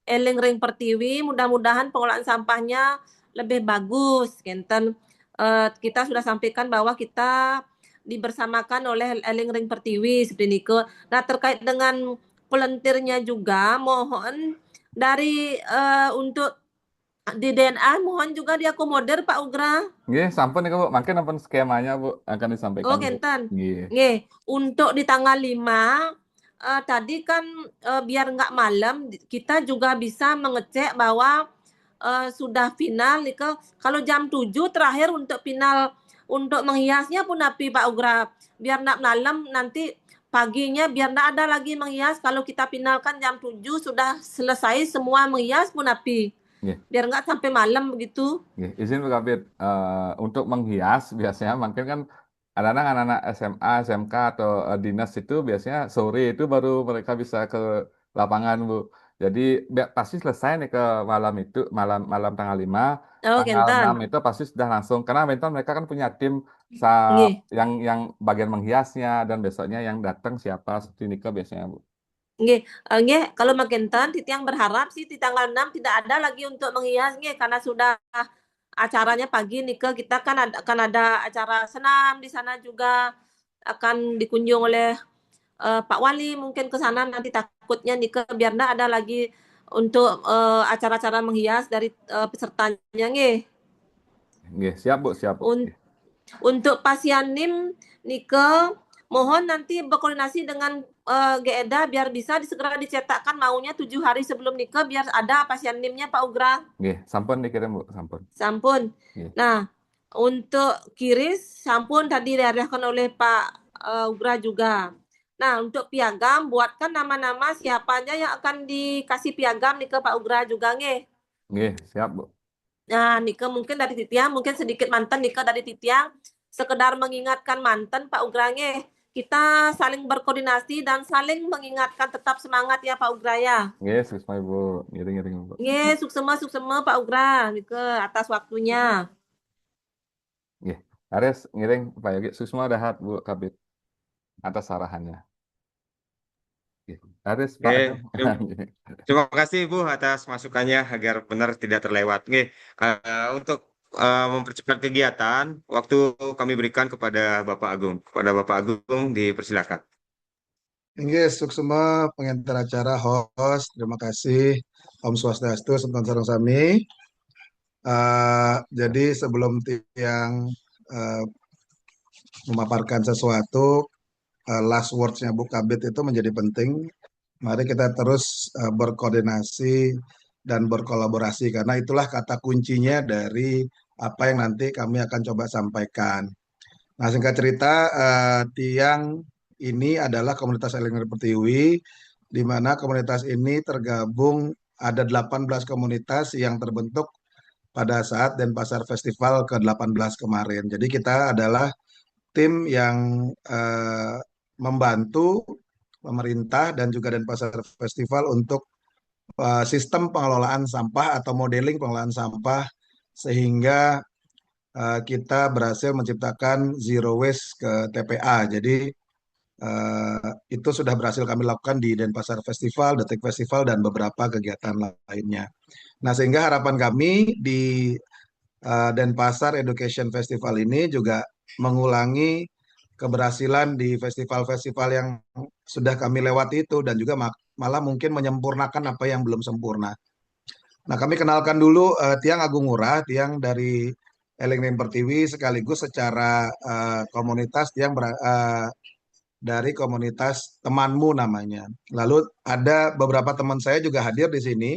Eling Ring Pertiwi, mudah-mudahan pengelolaan sampahnya lebih bagus. Kenten kita sudah sampaikan bahwa kita dibersamakan oleh Eling Ring Pertiwi seperti ini. Nah, terkait dengan volunteernya juga mohon dari untuk di DNA mohon juga diakomodir Pak Ugra. Nggih, sampun nih Bu, makin ampun skemanya Bu akan disampaikan Oh, Bu. Kenten. Nggih. Nggih, untuk di tanggal 5 tadi kan biar nggak malam, kita juga bisa mengecek bahwa sudah final Nike. Kalau jam 7 terakhir untuk final untuk menghiasnya pun api Pak Ugra. Biar nggak malam nanti paginya biar nggak ada lagi menghias. Kalau kita finalkan jam 7 sudah selesai semua menghias pun api. Nggih. Biar nggak sampai malam begitu. Nggih, izin Pak Kabit, untuk menghias biasanya mungkin kan anak-anak SMA, SMK atau dinas itu biasanya sore itu baru mereka bisa ke lapangan, Bu. Jadi pasti selesai nih ke malam itu, malam tanggal 5, Oh, tanggal 6 Kentan. itu pasti sudah langsung karena mental mereka kan punya tim Nggih. yang bagian menghiasnya dan besoknya yang datang siapa seperti Nika biasanya, Bu. Nggih, nggih, kalau Magentan Titiang berharap sih di tanggal 6 tidak ada lagi untuk menghias nggih karena sudah acaranya pagi nih kita kan akan ada acara senam di sana juga akan dikunjung oleh Pak Wali mungkin ke sana nanti takutnya nih biar enggak ada lagi untuk acara-acara menghias dari pesertanya nggih. Nggih, siap Bu, siap Bu. Un- Untuk Pasyanim Nike, mohon nanti berkoordinasi dengan GEDA biar bisa segera dicetakkan maunya 7 hari sebelum Nike biar ada Pasyanimnya Pak Ugra. Nggih, sampun dikirim Bu, sampun. Sampun. Nggih. Nah, untuk kiris sampun tadi diarahkan oleh Pak Ugra juga. Nah, untuk piagam buatkan nama-nama siapa aja yang akan dikasih piagam nih ke Pak Ugra juga nggih. Nggih, siap Bu. Nah, Nike mungkin dari Titiang, mungkin sedikit mantan Nike dari Titiang, sekedar mengingatkan mantan Pak Ugra nggih. Kita saling berkoordinasi dan saling mengingatkan tetap semangat ya Pak Ugra ya. Nggih, sukses Bu. Ngiring-ngiring Bu. Nggih, suksema Pak Ugra Nike atas waktunya. Nggih, Ares ngiring Pak Yogi Susma dahat Bu Kabit atas arahannya. Nggih. Ares Pak Oke, Adam. terima kasih Bu atas masukannya agar benar tidak terlewat. Oke, untuk mempercepat kegiatan, waktu kami berikan kepada Bapak Agung. Kepada Bapak Agung dipersilakan. Inggih, semua pengantar acara host, terima kasih Om Swastiastu, Senton Sarung Sami. Jadi sebelum Tiang eh, memaparkan sesuatu, last words-nya Bu Kabit itu menjadi penting. Mari kita terus berkoordinasi dan berkolaborasi karena itulah kata kuncinya dari apa yang nanti kami akan coba sampaikan. Nah, singkat cerita, Tiang ini adalah komunitas Eling Pertiwi, di mana komunitas ini tergabung ada 18 komunitas yang terbentuk pada saat Denpasar Festival ke-18 kemarin. Jadi kita adalah tim yang membantu pemerintah dan juga Denpasar Festival untuk sistem pengelolaan sampah atau modeling pengelolaan sampah sehingga kita berhasil menciptakan zero waste ke TPA. Jadi itu sudah berhasil kami lakukan di Denpasar Festival, Detik Festival, dan beberapa kegiatan lainnya. Nah, sehingga harapan kami di Denpasar Education Festival ini juga mengulangi keberhasilan di festival-festival yang sudah kami lewati itu dan juga malah mungkin menyempurnakan apa yang belum sempurna. Nah, kami kenalkan dulu Tiang Agung Ngurah, Tiang dari Eling Pertiwi sekaligus secara komunitas Tiang dari komunitas temanmu namanya. Lalu ada beberapa teman saya juga hadir di sini.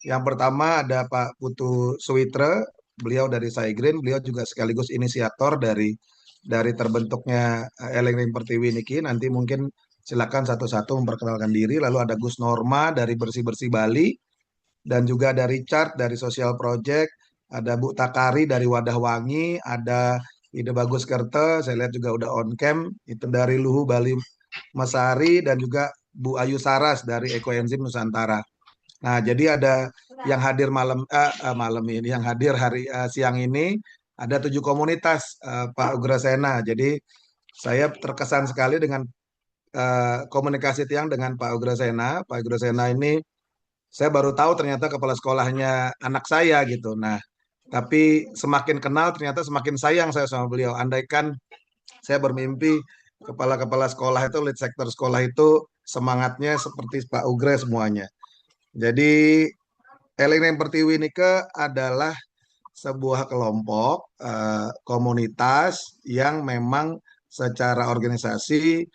Yang pertama ada Pak Putu Suwitra, beliau dari Saigreen, beliau juga sekaligus inisiator dari terbentuknya Eling Pertiwi niki. Nanti mungkin silakan satu-satu memperkenalkan diri. Lalu ada Gus Norma dari Bersih Bersih Bali dan juga ada Richard dari Social Project, ada Bu Takari dari Wadah Wangi, ada Ide Bagus Kerte, saya lihat juga udah on cam, itu dari Luhu Bali Mesari dan juga Bu Ayu Saras dari Ekoenzim Nusantara. Nah, jadi ada yang hadir malam ini, yang hadir siang ini ada 7 komunitas Pak Ugrasena. Jadi saya terkesan sekali dengan komunikasi Tiang dengan Pak Ugrasena. Pak Ugrasena ini saya baru tahu ternyata kepala sekolahnya anak saya gitu. Nah, tapi semakin kenal ternyata semakin sayang saya sama beliau. Andaikan saya bermimpi kepala-kepala sekolah itu, lead sektor sekolah itu semangatnya seperti Pak Ugre semuanya. Jadi Eling Pertiwi Nike adalah sebuah kelompok komunitas yang memang secara organisasi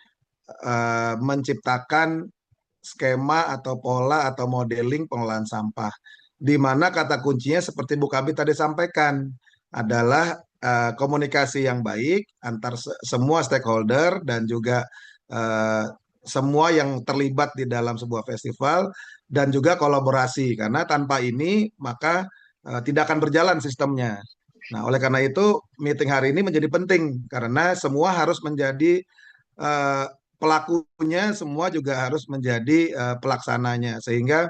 menciptakan skema atau pola atau modeling pengelolaan sampah. Di mana kata kuncinya seperti Bu Kabit tadi sampaikan adalah komunikasi yang baik antar semua stakeholder dan juga eh, semua yang terlibat di dalam sebuah festival dan juga kolaborasi karena tanpa ini maka tidak akan berjalan sistemnya. Nah, oleh karena itu meeting hari ini menjadi penting karena semua harus menjadi eh, pelakunya, semua juga harus menjadi pelaksananya sehingga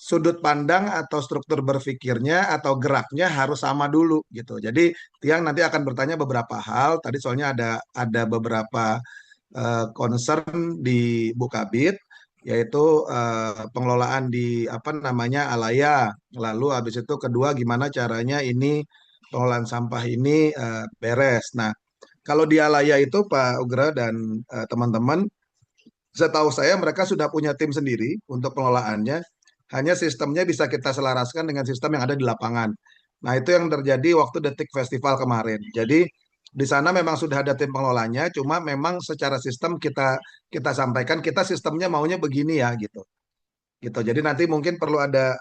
sudut pandang atau struktur berpikirnya atau geraknya harus sama dulu gitu. Jadi Tiang nanti akan bertanya beberapa hal. Tadi soalnya ada beberapa concern di Bu Kabit yaitu pengelolaan di apa namanya Alaya. Lalu habis itu kedua gimana caranya ini pengelolaan sampah ini beres. Nah, kalau di Alaya itu Pak Ugra dan teman-teman, setahu saya mereka sudah punya tim sendiri untuk pengelolaannya. Hanya sistemnya bisa kita selaraskan dengan sistem yang ada di lapangan. Nah, itu yang terjadi waktu Detik Festival kemarin. Jadi di sana memang sudah ada tim pengelolanya, cuma memang secara sistem kita kita sampaikan kita sistemnya maunya begini ya gitu. Gitu. Jadi nanti mungkin perlu ada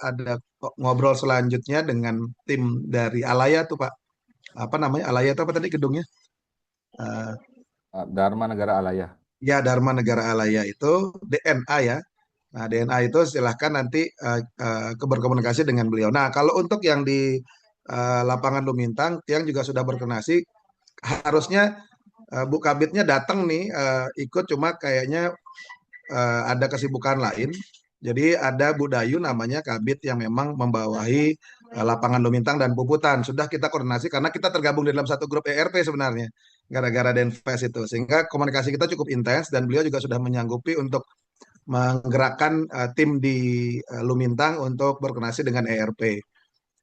ngobrol selanjutnya dengan tim dari Alaya tuh Pak. Apa namanya? Alaya itu apa tadi gedungnya? Eh, Dharma Negara Alaya. Ya, Dharma Negara Alaya itu DNA ya. Nah, DNA itu silahkan nanti berkomunikasi dengan beliau. Nah, kalau untuk yang di lapangan Lumintang, Tiang juga sudah berkoordinasi. Harusnya Bu Kabitnya datang nih ikut, cuma kayaknya ada kesibukan lain. Jadi ada Bu Dayu namanya Kabit yang memang membawahi lapangan Lumintang dan Puputan. Sudah kita koordinasi karena kita tergabung di dalam satu grup ERP sebenarnya gara-gara Denfest itu. Sehingga komunikasi kita cukup intens dan beliau juga sudah menyanggupi untuk menggerakkan tim di Lumintang untuk berkoordinasi dengan ERP.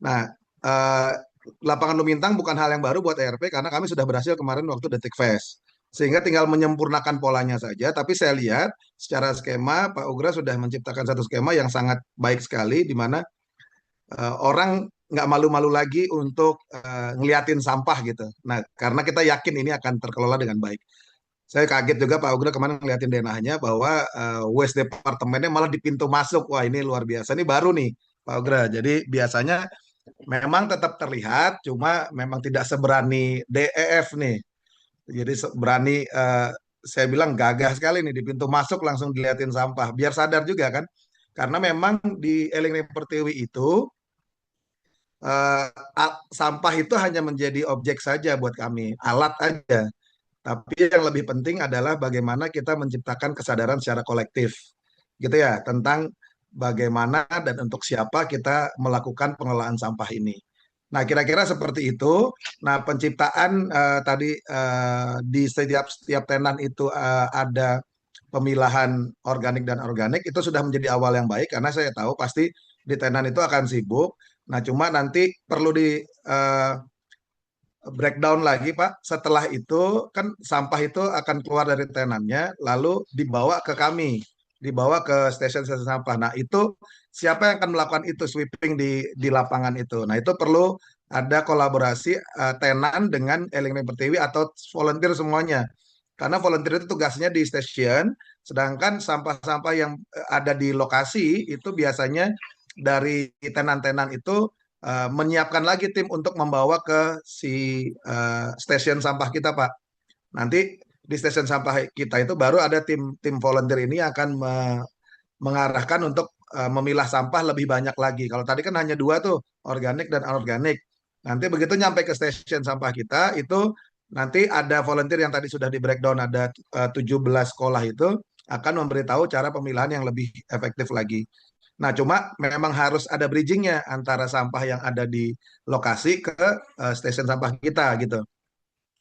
Nah, eh, lapangan Lumintang bukan hal yang baru buat ERP karena kami sudah berhasil kemarin waktu Detik Fest. Sehingga tinggal menyempurnakan polanya saja. Tapi saya lihat secara skema Pak Ugra sudah menciptakan satu skema yang sangat baik sekali di mana orang nggak malu-malu lagi untuk ngeliatin sampah gitu. Nah, karena kita yakin ini akan terkelola dengan baik. Saya kaget juga Pak Ugra kemarin ngeliatin denahnya bahwa waste departemennya malah di pintu masuk. Wah, ini luar biasa. Ini baru nih Pak Ugra. Jadi biasanya memang tetap terlihat, cuma memang tidak seberani DEF nih. Jadi berani, saya bilang gagah sekali nih di pintu masuk langsung diliatin sampah. Biar sadar juga kan. Karena memang di Eling Pertiwi itu eh, sampah itu hanya menjadi objek saja buat kami, alat aja. Tapi yang lebih penting adalah bagaimana kita menciptakan kesadaran secara kolektif, gitu ya, tentang bagaimana dan untuk siapa kita melakukan pengelolaan sampah ini. Nah, kira-kira seperti itu. Nah, penciptaan tadi di setiap tenan itu ada pemilahan organik dan organik itu sudah menjadi awal yang baik karena saya tahu pasti di tenan itu akan sibuk. Nah, cuma nanti perlu di breakdown lagi Pak. Setelah itu kan sampah itu akan keluar dari tenannya lalu dibawa ke kami, dibawa ke stasiun-stasiun sampah. Nah, itu siapa yang akan melakukan itu sweeping di lapangan itu. Nah, itu perlu ada kolaborasi tenan dengan Eling Pertiwi atau volunteer semuanya. Karena volunteer itu tugasnya di stasiun, sedangkan sampah-sampah yang ada di lokasi itu biasanya dari tenan-tenan itu menyiapkan lagi tim untuk membawa ke si stasiun sampah kita, Pak. Nanti di stasiun sampah kita itu baru ada tim tim volunteer ini yang akan mengarahkan untuk memilah sampah lebih banyak lagi. Kalau tadi kan hanya dua tuh, organik dan anorganik. Nanti begitu nyampe ke stasiun sampah kita itu nanti ada volunteer yang tadi sudah di breakdown ada 17 sekolah itu akan memberitahu cara pemilahan yang lebih efektif lagi. Nah, cuma memang harus ada bridgingnya antara sampah yang ada di lokasi ke stasiun sampah kita gitu.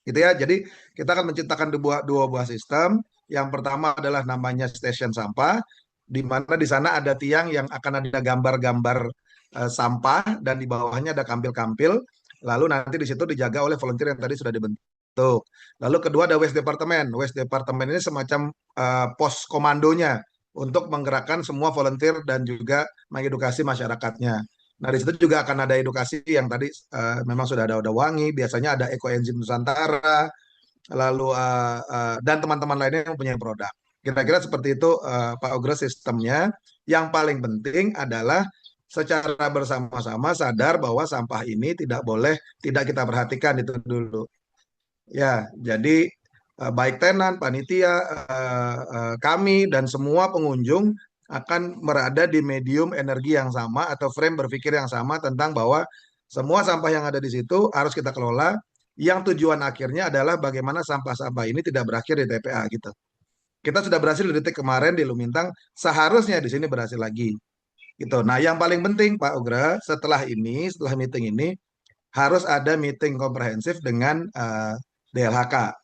Gitu ya. Jadi kita akan menciptakan dua buah sistem. Yang pertama adalah namanya stasiun sampah, di mana di sana ada tiang yang akan ada gambar-gambar sampah dan di bawahnya ada kampil-kampil. Lalu nanti di situ dijaga oleh volunteer yang tadi sudah dibentuk. Lalu kedua ada waste department. Waste department ini semacam pos komandonya untuk menggerakkan semua volunteer dan juga mengedukasi masyarakatnya. Nah, di situ juga akan ada edukasi yang tadi memang sudah ada wangi, biasanya ada ekoenzim Nusantara, lalu dan teman-teman lainnya yang mempunyai produk. Kira-kira seperti itu Pak Ogro sistemnya. Yang paling penting adalah secara bersama-sama sadar bahwa sampah ini tidak boleh tidak kita perhatikan itu dulu. Ya, jadi baik tenan, panitia, kami dan semua pengunjung akan berada di medium energi yang sama atau frame berpikir yang sama tentang bahwa semua sampah yang ada di situ harus kita kelola. Yang tujuan akhirnya adalah bagaimana sampah-sampah ini tidak berakhir di TPA gitu. Kita sudah berhasil di detik kemarin di Lumintang, seharusnya di sini berhasil lagi. Gitu. Nah, yang paling penting Pak Ugra, setelah meeting ini harus ada meeting komprehensif dengan DLHK.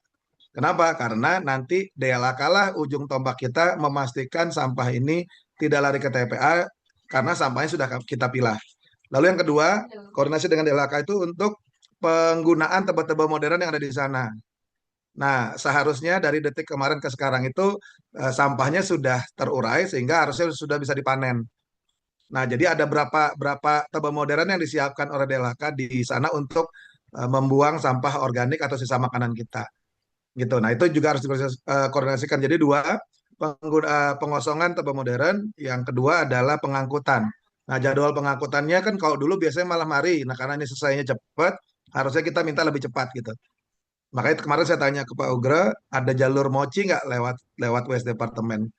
Kenapa? Karena nanti DLHK lah ujung tombak kita memastikan sampah ini tidak lari ke TPA karena sampahnya sudah kita pilah. Lalu yang kedua, koordinasi dengan DLHK itu untuk penggunaan tebel-tebel modern yang ada di sana. Nah, seharusnya dari detik kemarin ke sekarang itu sampahnya sudah terurai sehingga harusnya sudah bisa dipanen. Nah, jadi ada berapa berapa tebel modern yang disiapkan oleh DLHK di sana untuk membuang sampah organik atau sisa makanan kita. Gitu. Nah, itu juga harus dikoordinasikan. Jadi dua, pengosongan tebel modern, yang kedua adalah pengangkutan. Nah, jadwal pengangkutannya kan kalau dulu biasanya malam hari. Nah, karena ini selesainya cepat, harusnya kita minta lebih cepat gitu. Makanya kemarin saya tanya ke Pak Ugra, ada jalur mochi nggak lewat lewat Waste Departemen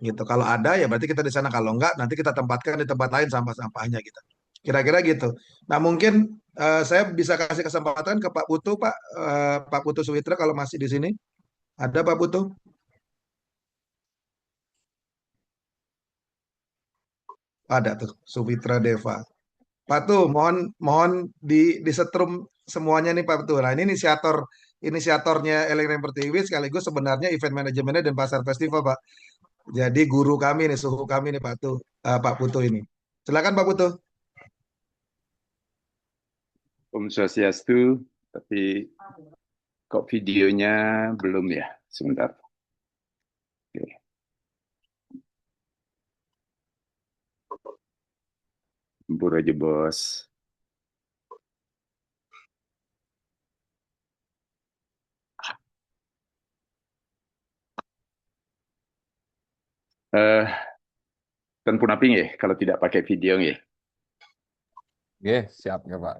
gitu. Kalau ada ya berarti kita di sana. Kalau nggak, nanti kita tempatkan di tempat lain sampah-sampahnya gitu. Kira-kira gitu. Nah mungkin saya bisa kasih kesempatan ke Pak Putu, Pak Putu Suwitra kalau masih di sini. Ada Pak Putu? Ada tuh, Suwitra Deva. Pak Putu, mohon mohon disetrum semuanya nih Pak Putu. Nah ini inisiatornya Eleng Pertiwi sekaligus sebenarnya event manajemennya dan pasar festival Pak. Jadi guru kami nih, suhu kami nih Pak Putu ini. Silakan Pak Putu. Om Swastiastu, tapi kok videonya belum ya? Sebentar. Oke. Tempur aja bos. Kan punaping ya, kalau tidak pakai video ya. Oke, siap ya Pak.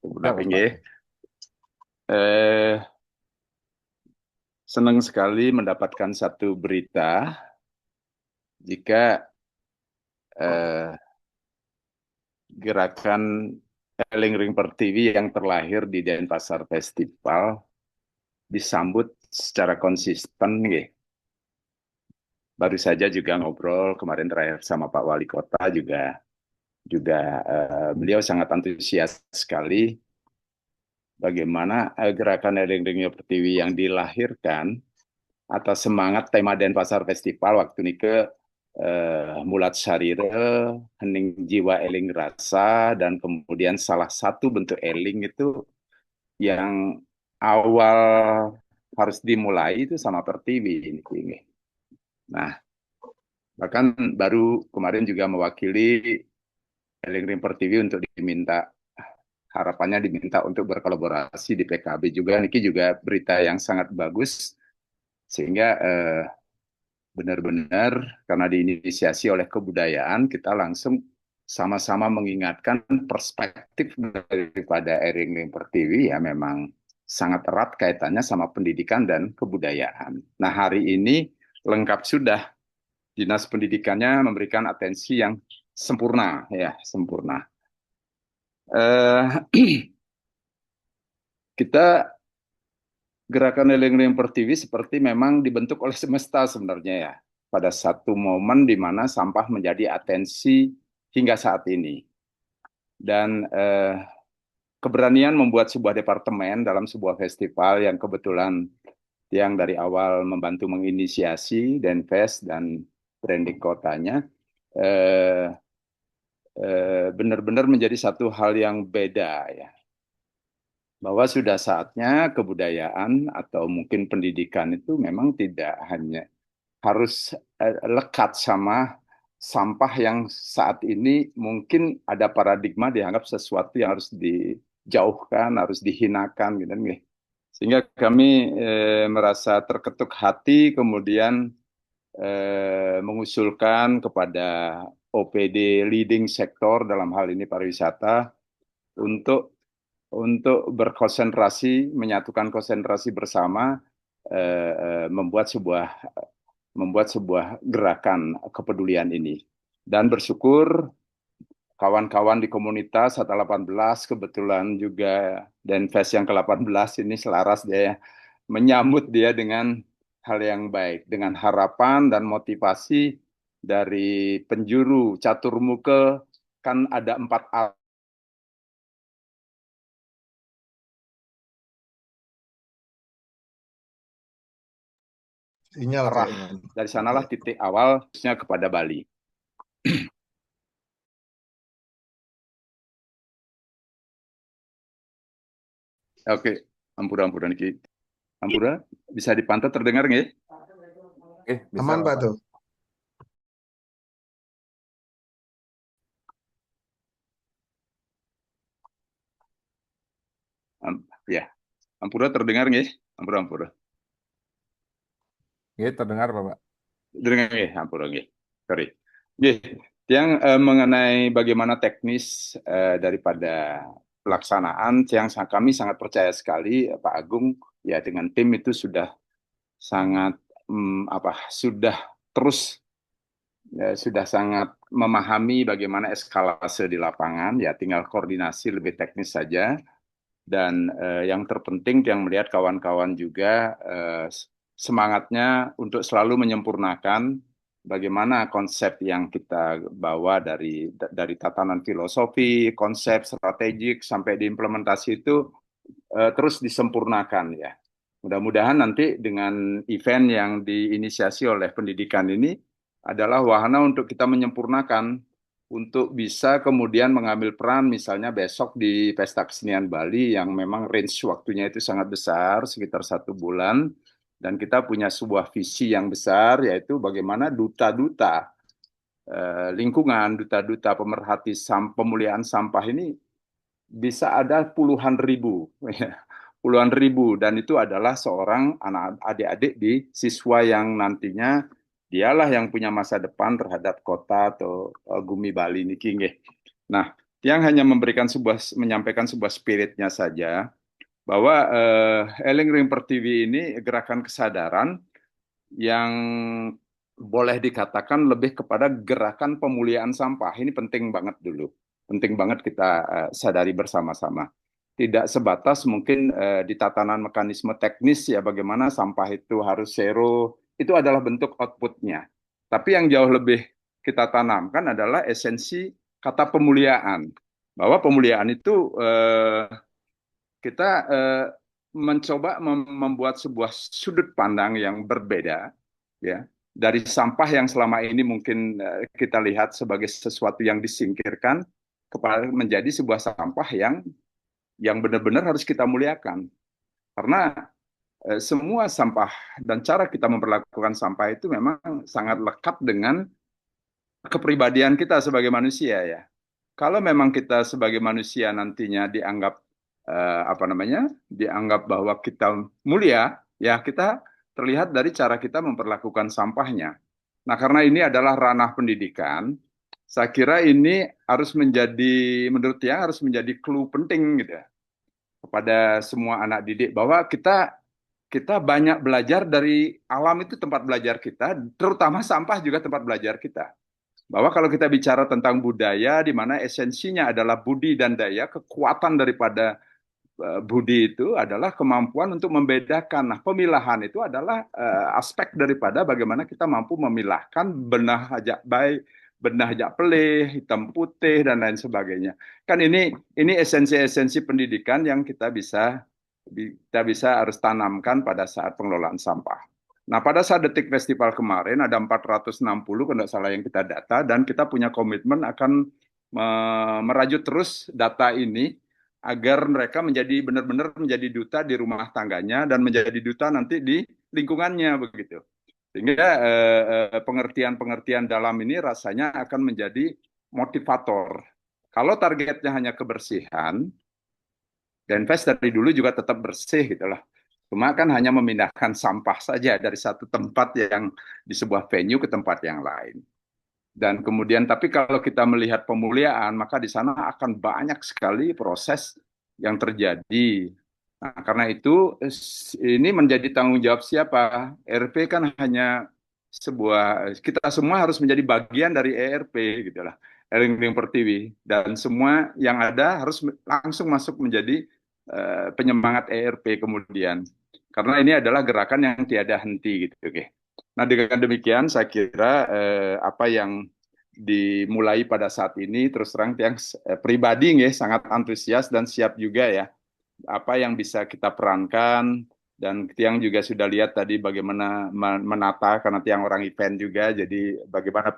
Punaping Pak. ya. Senang sekali mendapatkan satu berita jika gerakan Eling Ring Pertiwi yang terlahir di Denpasar Festival disambut secara konsisten ya. Baru saja juga ngobrol kemarin terakhir sama Pak Wali Kota juga beliau sangat antusias sekali bagaimana gerakan Eling Ring Pertiwi yang dilahirkan atas semangat tema Denpasar Festival waktu ini ke Mulat Sarire, Hening Jiwa Eling Rasa, dan kemudian salah satu bentuk eling itu yang awal harus dimulai itu sama Pertiwi ini. Nah, bahkan baru kemarin juga mewakili Eling Ring Pertiwi untuk harapannya diminta untuk berkolaborasi di PKB juga. Niki juga berita yang sangat bagus, sehingga benar-benar karena diinisiasi oleh kebudayaan, kita langsung sama-sama mengingatkan perspektif daripada Eling Ring Pertiwi ya memang sangat erat kaitannya sama pendidikan dan kebudayaan. Nah, hari ini lengkap sudah. Dinas Pendidikannya memberikan atensi yang sempurna, ya sempurna. Kita gerakan Eling Ring Pertiwi seperti memang dibentuk oleh semesta sebenarnya ya. Pada satu momen di mana sampah menjadi atensi hingga saat ini. Dan keberanian membuat sebuah departemen dalam sebuah festival yang kebetulan yang dari awal membantu menginisiasi Denfest dan branding kotanya, benar-benar menjadi satu hal yang beda ya. Bahwa sudah saatnya kebudayaan atau mungkin pendidikan itu memang tidak hanya harus lekat sama sampah yang saat ini mungkin ada paradigma dianggap sesuatu yang harus dijauhkan, harus dihinakan gitu. Sehingga kami merasa terketuk hati, kemudian mengusulkan kepada OPD leading sektor dalam hal ini pariwisata untuk berkonsentrasi, menyatukan konsentrasi bersama, membuat sebuah gerakan kepedulian ini. Dan bersyukur kawan-kawan di komunitas Hatta 18 kebetulan juga Denfest yang ke-18 ini selaras dia menyambut dia dengan hal yang baik, dengan harapan dan motivasi dari penjuru catur muke. Kan ada 4 Sinyal arah. kayaknya. Dari sanalah titik awal khususnya kepada Bali. Oke, Ampura Niki. Ampura, bisa dipantau terdengar nggak? Bisa Aman Pak Bapak. tuh. Ya, Ampura terdengar nggak? Ampura. Terdengar Bapak. Terdengar nggak? Ampura nggak? Sorry. Nggih, yang mengenai bagaimana teknis daripada pelaksanaan, yang kami sangat percaya sekali Pak Agung ya dengan tim itu sudah sangat sudah terus sudah sangat memahami bagaimana eskalase di lapangan, ya tinggal koordinasi lebih teknis saja. Dan yang terpenting yang melihat kawan-kawan juga semangatnya untuk selalu menyempurnakan bagaimana konsep yang kita bawa dari tatanan filosofi, konsep strategik sampai diimplementasi itu terus disempurnakan ya. Mudah-mudahan nanti dengan event yang diinisiasi oleh pendidikan ini adalah wahana untuk kita menyempurnakan untuk bisa kemudian mengambil peran misalnya besok di Pesta Kesenian Bali yang memang range waktunya itu sangat besar, sekitar 1 bulan, dan kita punya sebuah visi yang besar yaitu bagaimana duta-duta lingkungan, duta-duta pemerhati pemulihan sampah ini bisa ada puluhan ribu, puluhan ribu, dan itu adalah seorang anak adik-adik di siswa yang nantinya dialah yang punya masa depan terhadap kota atau Gumi Bali niki nggih. Nah, yang hanya menyampaikan sebuah spiritnya saja bahwa Eling Ring Pertiwi ini gerakan kesadaran yang boleh dikatakan lebih kepada gerakan pemulihan sampah. Ini penting banget dulu. Penting banget kita sadari bersama-sama. Tidak sebatas mungkin di tatanan mekanisme teknis ya bagaimana sampah itu harus zero, itu adalah bentuk outputnya. Tapi yang jauh lebih kita tanamkan adalah esensi kata pemuliaan. Bahwa pemuliaan itu kita mencoba membuat sebuah sudut pandang yang berbeda ya dari sampah yang selama ini mungkin kita lihat sebagai sesuatu yang disingkirkan kepada menjadi sebuah sampah yang benar-benar harus kita muliakan karena semua sampah dan cara kita memperlakukan sampah itu memang sangat lekat dengan kepribadian kita sebagai manusia ya. Kalau memang kita sebagai manusia nantinya dianggap dianggap bahwa kita mulia, ya kita terlihat dari cara kita memperlakukan sampahnya. Nah, karena ini adalah ranah pendidikan, saya kira ini harus menjadi, menurut Tiang harus menjadi clue penting gitu ya, kepada semua anak didik bahwa kita banyak belajar dari alam itu tempat belajar kita, terutama sampah juga tempat belajar kita. Bahwa kalau kita bicara tentang budaya, di mana esensinya adalah budi dan daya, kekuatan daripada budi itu adalah kemampuan untuk membedakan. Nah, pemilahan itu adalah aspek daripada bagaimana kita mampu memilahkan benah hajak baik, benah hajak pelih, hitam putih, dan lain sebagainya. Kan ini esensi-esensi pendidikan yang kita bisa harus tanamkan pada saat pengelolaan sampah. Nah, pada saat Detik Festival kemarin ada 460 kalau tidak salah yang kita data dan kita punya komitmen akan merajut terus data ini agar mereka menjadi benar-benar menjadi duta di rumah tangganya dan menjadi duta nanti di lingkungannya begitu. Sehingga pengertian-pengertian dalam ini rasanya akan menjadi motivator. Kalau targetnya hanya kebersihan, Denfest dari dulu juga tetap bersih gitu lah. Cuma kan hanya memindahkan sampah saja dari satu tempat yang di sebuah venue ke tempat yang lain. Dan kemudian, tapi kalau kita melihat pemuliaan, maka di sana akan banyak sekali proses yang terjadi. Nah, karena itu ini menjadi tanggung jawab siapa? ERP kan hanya sebuah, kita semua harus menjadi bagian dari ERP gitu lah, Eling Ring Pertiwi, dan semua yang ada harus langsung masuk menjadi penyemangat ERP kemudian. Karena ini adalah gerakan yang tiada henti gitu, oke. Nah, dengan demikian saya kira apa yang dimulai pada saat ini terus terang yang pribadi ya sangat antusias dan siap juga ya apa yang bisa kita perankan, dan Tiang juga sudah lihat tadi bagaimana menata karena Tiang orang event juga, jadi bagaimana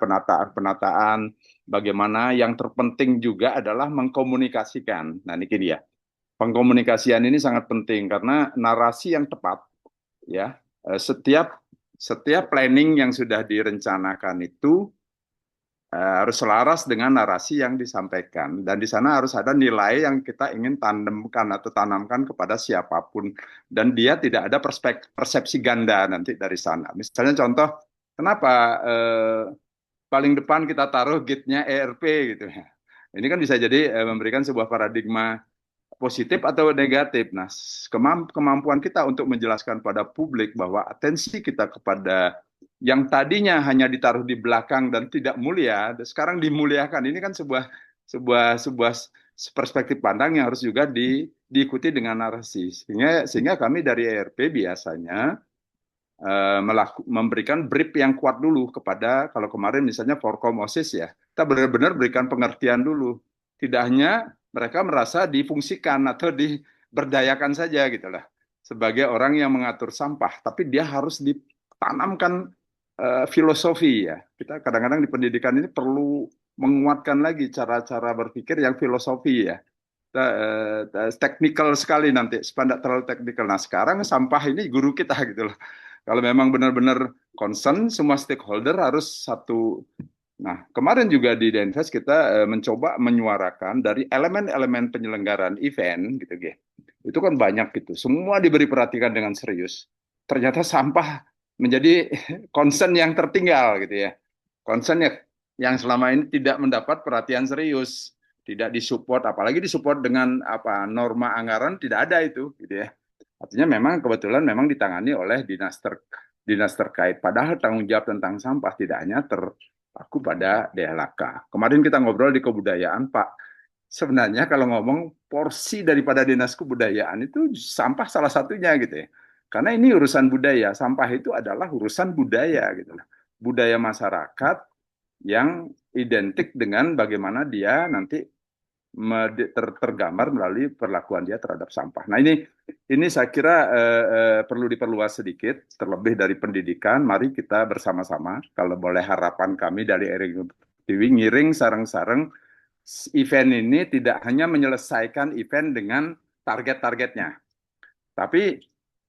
penataan, bagaimana yang terpenting juga adalah mengkomunikasikan. Nah, ini dia. Pengkomunikasian ini sangat penting karena narasi yang tepat ya, setiap planning yang sudah direncanakan itu harus selaras dengan narasi yang disampaikan, dan di sana harus ada nilai yang kita ingin tanamkan atau tanamkan kepada siapapun, dan dia tidak ada persepsi ganda nanti dari sana. Misalnya contoh, kenapa paling depan kita taruh gate-nya ERP gitu ya. Ini kan bisa jadi memberikan sebuah paradigma positif atau negatif. Nah, kemampuan kita untuk menjelaskan pada publik bahwa atensi kita kepada yang tadinya hanya ditaruh di belakang dan tidak mulia, sekarang dimuliakan. Ini kan sebuah perspektif pandang yang harus juga diikuti dengan narasi. Sehingga kami dari ERP biasanya memberikan brief yang kuat dulu kepada, kalau kemarin misalnya Forkom OSIS ya, kita benar-benar berikan pengertian dulu. Tidak hanya mereka merasa difungsikan atau diberdayakan saja gitu lah sebagai orang yang mengatur sampah, tapi dia harus ditanamkan filosofi ya. Kita kadang-kadang di pendidikan ini perlu menguatkan lagi cara-cara berpikir yang filosofi ya. Teknikal sekali nanti, supaya tidak terlalu teknikal. Nah, sekarang sampah ini guru kita gitu loh. Kalau memang benar-benar concern, semua stakeholder harus satu. Nah, kemarin juga di Denfest kita mencoba menyuarakan dari elemen-elemen penyelenggaraan event gitu, gitu. Itu kan banyak gitu. Semua diberi perhatian dengan serius. Ternyata sampah menjadi concern yang tertinggal gitu ya. Concern yang selama ini tidak mendapat perhatian serius, tidak disupport, apalagi disupport dengan apa norma anggaran tidak ada itu gitu ya. Artinya memang kebetulan memang ditangani oleh dinas terkait. Padahal tanggung jawab tentang sampah tidak hanya terpaku pada DLHK. Kemarin kita ngobrol di kebudayaan, Pak. Sebenarnya kalau ngomong porsi daripada dinas kebudayaan itu sampah salah satunya gitu ya. Karena ini urusan budaya. Sampah itu adalah urusan budaya gitu. Budaya masyarakat yang identik dengan bagaimana dia nanti tergambar melalui perlakuan dia terhadap sampah. Nah, ini saya kira perlu diperluas sedikit, terlebih dari pendidikan. Mari kita bersama-sama, kalau boleh harapan kami dari Eling TV, ngiring sareng-sareng event ini tidak hanya menyelesaikan event dengan target-targetnya, tapi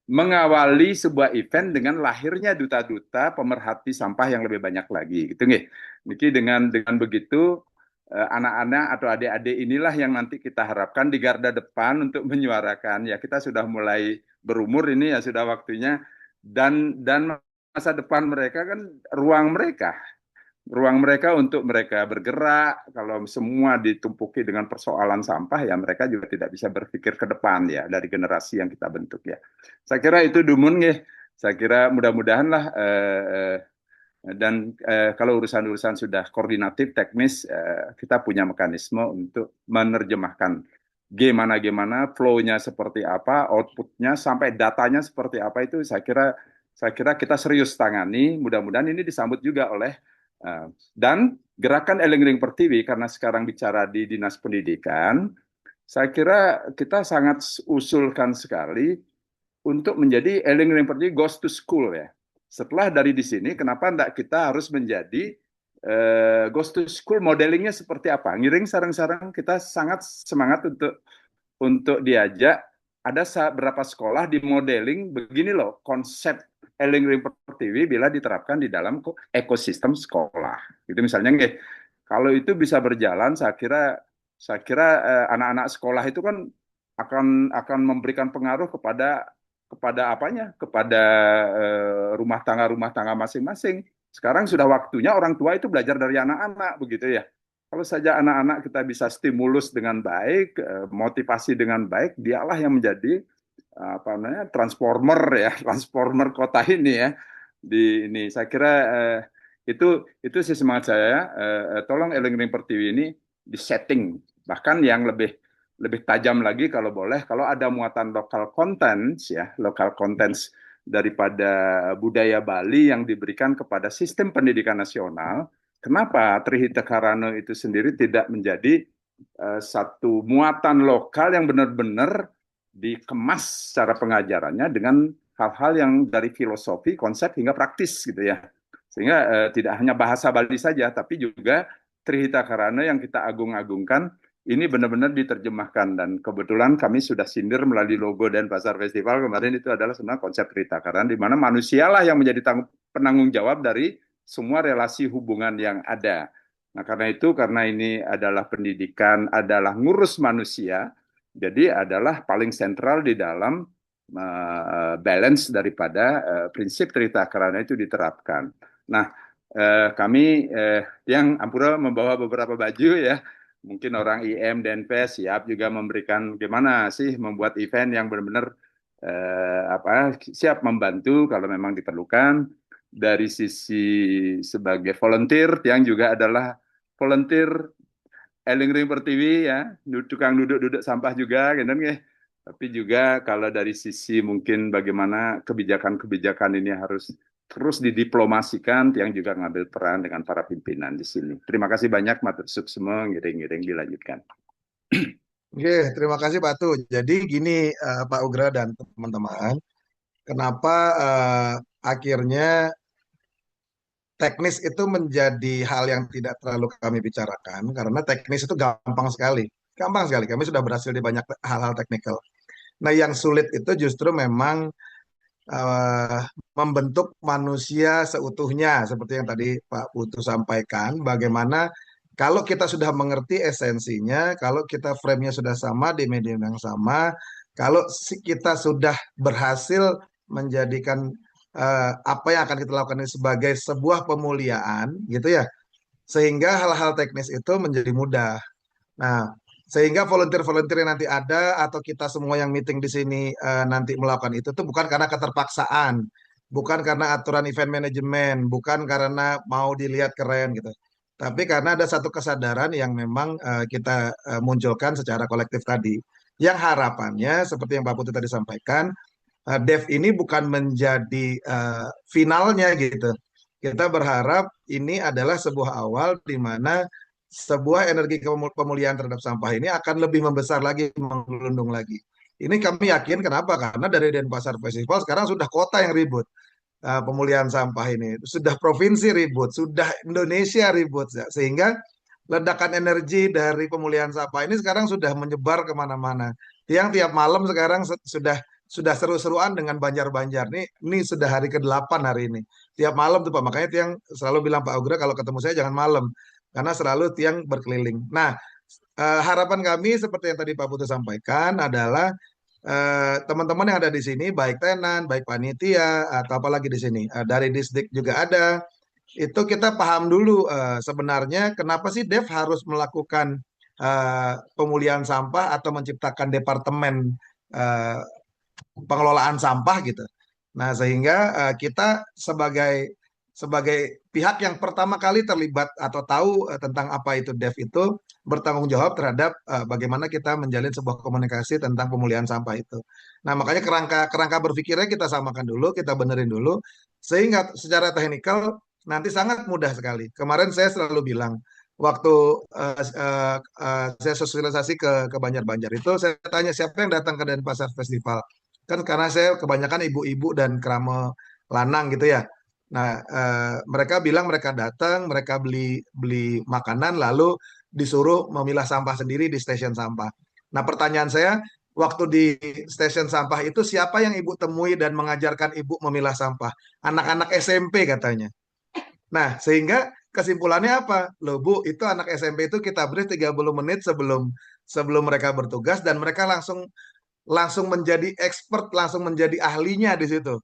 mengawali sebuah event dengan lahirnya duta-duta pemerhati sampah yang lebih banyak lagi, gitu nggih. Niki dengan begitu anak-anak atau adik-adik inilah yang nanti kita harapkan di garda depan untuk menyuarakan. Ya, kita sudah mulai berumur ini ya, sudah waktunya, dan masa depan mereka kan ruang mereka untuk mereka bergerak. Kalau semua ditumpuki dengan persoalan sampah ya mereka juga tidak bisa berpikir ke depan ya dari generasi yang kita bentuk ya. Saya kira itu Dumun ya. Saya kira mudah-mudahan lah dan kalau urusan-urusan sudah koordinatif teknis, kita punya mekanisme untuk menerjemahkan gimana flow-nya seperti apa, output-nya sampai datanya seperti apa, itu saya kira kita serius tangani. Mudah-mudahan ini disambut juga oleh dan gerakan Eling Ring Pertiwi, karena sekarang bicara di Dinas Pendidikan, saya kira kita sangat usulkan sekali untuk menjadi Eling Ring Pertiwi goes to school ya. Setelah dari di sini, kenapa enggak kita harus menjadi goes to school modelingnya seperti apa? Ngiring sarang-sarang kita sangat semangat untuk diajak. Ada beberapa sekolah di modeling begini loh, konsep Eling Ring Pertiwi bila diterapkan di dalam ekosistem sekolah. Itu misalnya, kalau itu bisa berjalan, saya kira anak-anak sekolah itu kan akan memberikan pengaruh kepada kepada apanya? Kepada rumah tangga masing-masing. Sekarang sudah waktunya orang tua itu belajar dari anak-anak, begitu ya. Kalau saja anak-anak kita bisa stimulus dengan baik, motivasi dengan baik, dialah yang menjadi apa namanya transformer ya, transformer kota ini ya. Di ini saya kira itu sih semangat saya. Tolong Eling Ring Pertiwi ini di setting, bahkan yang lebih tajam lagi kalau boleh, kalau ada muatan lokal contents ya, lokal contents daripada budaya Bali yang diberikan kepada sistem pendidikan nasional. Kenapa Trihita Karana itu sendiri tidak menjadi satu muatan lokal yang benar-benar dikemas secara pengajarannya dengan hal-hal yang dari filosofi, konsep hingga praktis gitu ya. Sehingga tidak hanya bahasa Bali saja, tapi juga Trihita Karana yang kita agung-agungkan ini benar-benar diterjemahkan. Dan kebetulan kami sudah sindir melalui logo dan pasar festival kemarin, itu adalah sebenarnya konsep Trihita Karana, di mana manusialah yang menjadi penanggung jawab dari semua relasi hubungan yang ada. Nah, karena ini adalah pendidikan, adalah ngurus manusia, jadi adalah paling sentral di dalam balance daripada prinsip Trihita Karana itu diterapkan. Nah, kami yang Ampura membawa beberapa baju ya, mungkin orang IM dan PES siap juga memberikan gimana sih membuat event yang benar-benar siap membantu kalau memang diperlukan. Dari sisi sebagai volunteer yang juga adalah volunteer Eling Ring Pertiwi ya, tukang duduk-duduk sampah juga gitu kan. Tapi juga kalau dari sisi mungkin bagaimana kebijakan-kebijakan ini harus terus didiplomasikan, yang juga ngambil peran dengan para pimpinan di sini. Terima kasih banyak, matur semua, ngiring-ngiring dilanjutkan. Oke, terima kasih Pak Tu. Jadi gini Pak Ugra dan teman-teman, kenapa akhirnya teknis itu menjadi hal yang tidak terlalu kami bicarakan, karena teknis itu gampang sekali. Gampang sekali, kami sudah berhasil di banyak hal-hal teknikal. Nah, yang sulit itu justru memang eh, membentuk manusia seutuhnya, seperti yang tadi Pak Putu sampaikan, bagaimana kalau kita sudah mengerti esensinya, kalau kita frame-nya sudah sama di medium yang sama, kalau kita sudah berhasil menjadikan apa yang akan kita lakukan ini sebagai sebuah pemuliaan, gitu ya, sehingga hal-hal teknis itu menjadi mudah. Nah, sehingga volunteer-volunteer yang nanti ada atau kita semua yang meeting di sini nanti melakukan itu tuh bukan karena keterpaksaan, bukan karena aturan event manajemen, bukan karena mau dilihat keren gitu. Tapi karena ada satu kesadaran yang memang kita munculkan secara kolektif tadi. Yang harapannya seperti yang Pak Putri tadi sampaikan, Dev ini bukan menjadi finalnya gitu. Kita berharap ini adalah sebuah awal di mana sebuah energi pemulihan terhadap sampah ini akan lebih membesar lagi, menggelundung lagi. Ini kami yakin kenapa? Karena dari Denpasar Festival sekarang sudah kota yang ribut pemulihan sampah ini. Sudah provinsi ribut, sudah Indonesia ribut. Sehingga ledakan energi dari pemulihan sampah ini sekarang sudah menyebar kemana-mana. Tiap malam sekarang sudah seru-seruan dengan Banjar-Banjar. Ini sudah hari ke-8 hari ini. Tiap malam tuh Pak, makanya Tiang selalu bilang Pak Ugra kalau ketemu saya jangan malam. Karena selalu Tiang berkeliling. Nah, harapan kami seperti yang tadi Pak Putu sampaikan adalah teman-teman yang ada di sini, baik tenan, baik panitia, atau apalagi di sini, dari Disdik juga ada, itu kita paham dulu sebenarnya kenapa sih Dev harus melakukan pemulihan sampah atau menciptakan departemen eh, pengelolaan sampah gitu. Nah, sehingga kita sebagai pihak yang pertama kali terlibat atau tahu tentang apa itu DEV itu bertanggung jawab terhadap bagaimana kita menjalin sebuah komunikasi tentang pemulihan sampah itu. Nah, makanya kerangka berpikirnya kita samakan dulu, kita benerin dulu, sehingga secara teknikal nanti sangat mudah sekali. Kemarin saya selalu bilang, waktu saya sosialisasi ke Banjar-Banjar itu, saya tanya siapa yang datang ke Denpasar Festival. Kan karena saya kebanyakan ibu-ibu dan krama lanang gitu ya. Nah, mereka bilang mereka datang, mereka beli beli makanan, lalu disuruh memilah sampah sendiri di stasiun sampah. Nah, pertanyaan saya, waktu di stasiun sampah itu siapa yang ibu temui dan mengajarkan ibu memilah sampah? Anak-anak SMP katanya. Nah, sehingga kesimpulannya apa? Loh Bu, itu anak SMP itu kita beri 30 menit sebelum sebelum mereka bertugas dan mereka langsung langsung menjadi expert, langsung menjadi ahlinya di situ.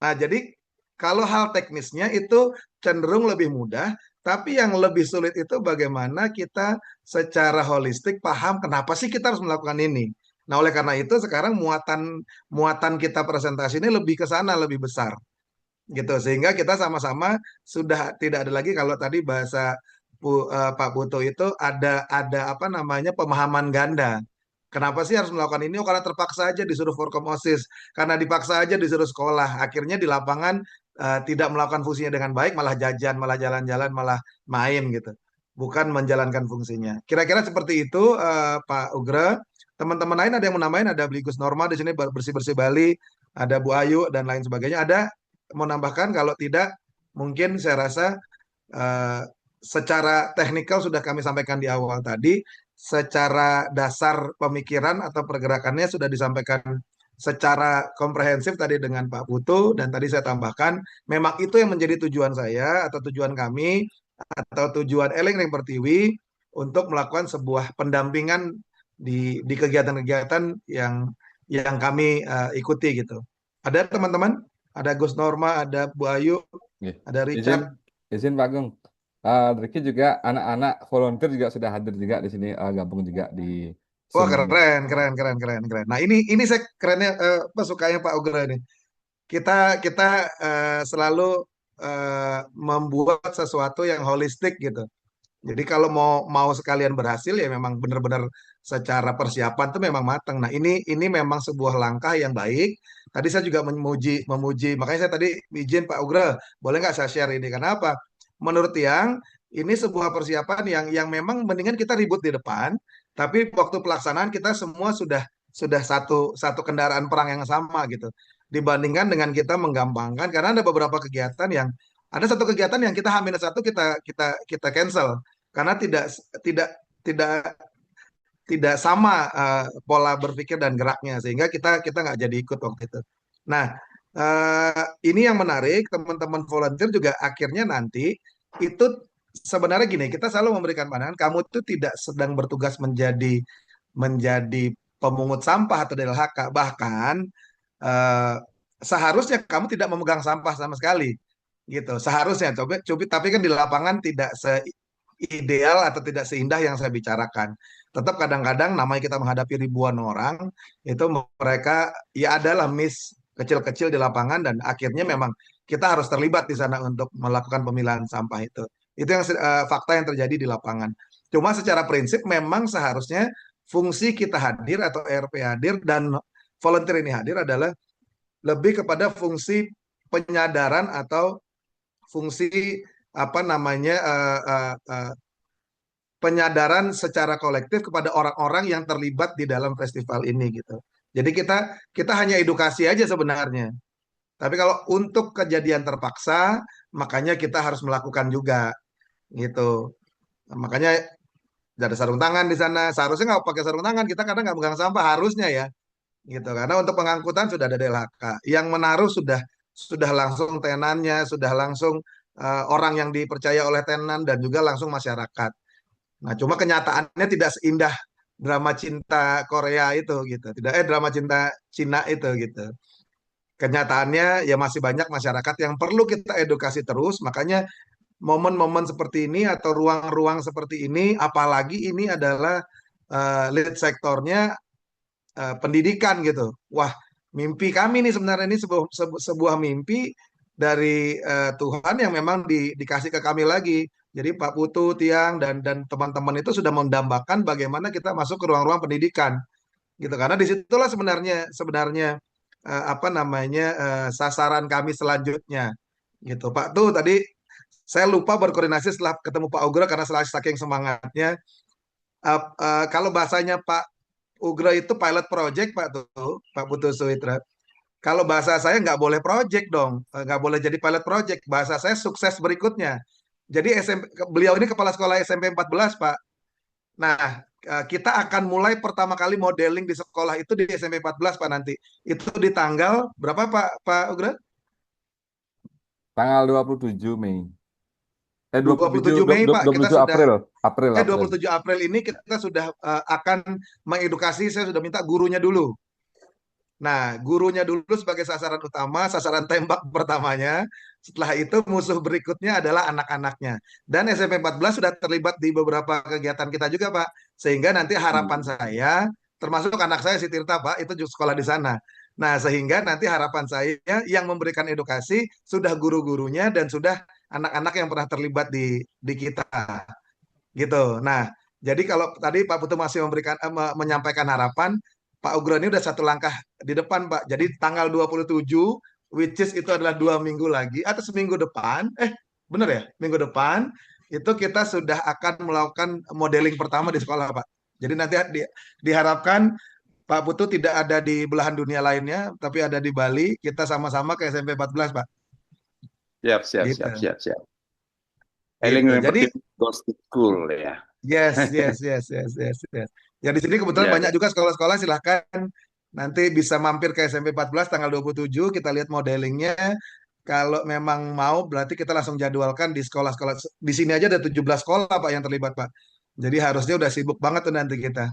Nah, jadi kalau hal teknisnya itu cenderung lebih mudah, tapi yang lebih sulit itu bagaimana kita secara holistik paham kenapa sih kita harus melakukan ini. Nah, oleh karena itu sekarang muatan muatan kita presentasi ini lebih ke sana, lebih besar gitu, sehingga kita sama-sama sudah tidak ada lagi kalau tadi bahasa Pak Putu itu ada apa namanya pemahaman ganda. Kenapa sih harus melakukan ini? Oh, karena terpaksa aja disuruh Forkom OSIS, karena dipaksa aja disuruh sekolah. Akhirnya di lapangan tidak melakukan fungsinya dengan baik, malah jajan, malah jalan-jalan, malah main gitu. Bukan menjalankan fungsinya. Kira-kira seperti itu, Pak Ugra. Teman-teman lain ada yang mau nambahin? Ada Bligus Norma di sini bersih-bersih Bali, ada Bu Ayu dan lain sebagainya. Ada mau nambahkan? Kalau tidak, mungkin saya rasa eh, secara teknikal sudah kami sampaikan di awal tadi, secara dasar pemikiran atau pergerakannya sudah disampaikan secara komprehensif tadi dengan Pak Putu, dan tadi saya tambahkan, memang itu yang menjadi tujuan saya atau tujuan kami atau tujuan Eling Ring Pertiwi untuk melakukan sebuah pendampingan di kegiatan-kegiatan yang kami ikuti gitu. Ada teman-teman? Ada Gus Norma, ada Bu Ayu, Nggih. ada Izin, Richard. izin Pak Agung. Ricky juga anak-anak volunteer juga sudah hadir juga di sini, gabung juga di Wah, Zoom ini. keren, keren, keren, keren, keren. Nah, ini saya kerennya apa sukanya Pak Ugra ini. Kita selalu membuat sesuatu yang holistik gitu. Jadi kalau mau mau sekalian berhasil ya memang benar-benar secara persiapan tuh memang matang. Nah, ini memang sebuah langkah yang baik. Tadi saya juga memuji. Makanya saya tadi izin Pak Ugra, boleh nggak saya share ini? Kenapa? Menurut Tiang, ini sebuah persiapan yang memang mendingan kita ribut di depan, tapi waktu pelaksanaan kita semua sudah satu kendaraan perang yang sama gitu. Dibandingkan dengan kita menggampangkan, karena ada beberapa kegiatan yang ada satu kegiatan yang kita H-1 kita cancel karena tidak tidak tidak sama pola berpikir dan geraknya, sehingga kita nggak jadi ikut waktu itu. Nah, ini yang menarik, teman-teman volunteer juga akhirnya nanti itu sebenarnya gini, kita selalu memberikan pandangan kamu tuh tidak sedang bertugas menjadi pemungut sampah atau DLHK, bahkan eh, seharusnya kamu tidak memegang sampah sama sekali gitu, seharusnya coba tapi kan di lapangan tidak seideal atau tidak seindah yang saya bicarakan. Tetap kadang-kadang namanya kita menghadapi ribuan orang, itu mereka ya adalah miss kecil-kecil di lapangan, dan akhirnya memang kita harus terlibat di sana untuk melakukan pemilahan sampah itu. Itu yang fakta yang terjadi di lapangan. Cuma secara prinsip memang seharusnya fungsi kita hadir atau ERP hadir dan volunteer ini hadir adalah lebih kepada fungsi penyadaran atau fungsi apa namanya penyadaran secara kolektif kepada orang-orang yang terlibat di dalam festival ini gitu. Jadi kita hanya edukasi aja sebenarnya. Tapi kalau untuk kejadian terpaksa, makanya kita harus melakukan juga gitu. Nah, makanya ada sarung tangan di sana. Seharusnya nggak pakai sarung tangan. Kita kadang nggak megang sampah harusnya ya, gitu. Karena untuk pengangkutan sudah ada DLHK. Yang menaruh sudah langsung tenannya, sudah langsung orang yang dipercaya oleh tenan dan juga langsung masyarakat. Nah, cuma kenyataannya tidak seindah drama cinta Korea itu gitu. Tidak drama cinta Cina itu gitu. Kenyataannya ya masih banyak masyarakat yang perlu kita edukasi terus. Makanya momen-momen seperti ini atau ruang-ruang seperti ini, apalagi ini adalah lead sektornya pendidikan gitu. Wah, mimpi kami nih sebenarnya ini sebuah mimpi dari Tuhan yang memang dikasih ke kami lagi. Jadi Pak Putu, Tiang dan teman-teman itu sudah mendambakan bagaimana kita masuk ke ruang-ruang pendidikan gitu. Karena disitulah sebenarnya apa namanya sasaran kami selanjutnya gitu. Pak tuh tadi saya lupa berkoordinasi setelah ketemu Pak Ugra karena saking semangatnya. Kalau bahasanya Pak Ugra itu pilot project Pak tuh, Pak Putu Suwitra. Kalau bahasa saya nggak boleh project dong, nggak boleh jadi pilot project. Bahasa saya sukses berikutnya. Jadi beliau ini kepala sekolah SMP 14 Pak. Nah, kita akan mulai pertama kali modeling di sekolah itu di SMP 14 Pak nanti. Itu di tanggal berapa Pak Ugra? Tanggal 27 Mei. 27 Mei Pak, kita 27 sudah April. 27 April ini kita sudah akan mengedukasi, saya sudah minta gurunya dulu. Nah, gurunya dulu sebagai sasaran utama, sasaran tembak pertamanya. Setelah itu musuh berikutnya adalah anak-anaknya. Dan SMP 14 sudah terlibat di beberapa kegiatan kita juga, Pak. Sehingga nanti harapan Hmm. saya, termasuk anak saya si Tirta, Pak, itu juga sekolah di sana. Nah, sehingga nanti harapan saya yang memberikan edukasi sudah guru-gurunya dan sudah anak-anak yang pernah terlibat di kita gitu. Nah, jadi kalau tadi Pak Putu masih menyampaikan harapan, Pak Ugro ini udah satu langkah di depan, Pak. Jadi tanggal 27, which is itu adalah 2 minggu lagi atau seminggu depan, bener ya, minggu depan itu kita sudah akan melakukan modeling pertama di sekolah, Pak. Jadi nanti diharapkan Pak Putu tidak ada di belahan dunia lainnya, tapi ada di Bali. Kita sama-sama ke SMP 14, Pak. Siap, siap, Gitu, siap, siap, siap. gitu. Eling Jadi seperti goes to school ya. yes, yes, yes, yes, yes, yes. Ya di sini kebetulan Ya, banyak ya. juga sekolah-sekolah, silahkan nanti bisa mampir ke SMP 14 tanggal 27, kita lihat modelingnya. Kalau memang mau berarti kita langsung jadwalkan di sekolah-sekolah. Di sini aja ada 17 sekolah Pak yang terlibat Pak. Jadi harusnya udah sibuk banget tuh nanti kita.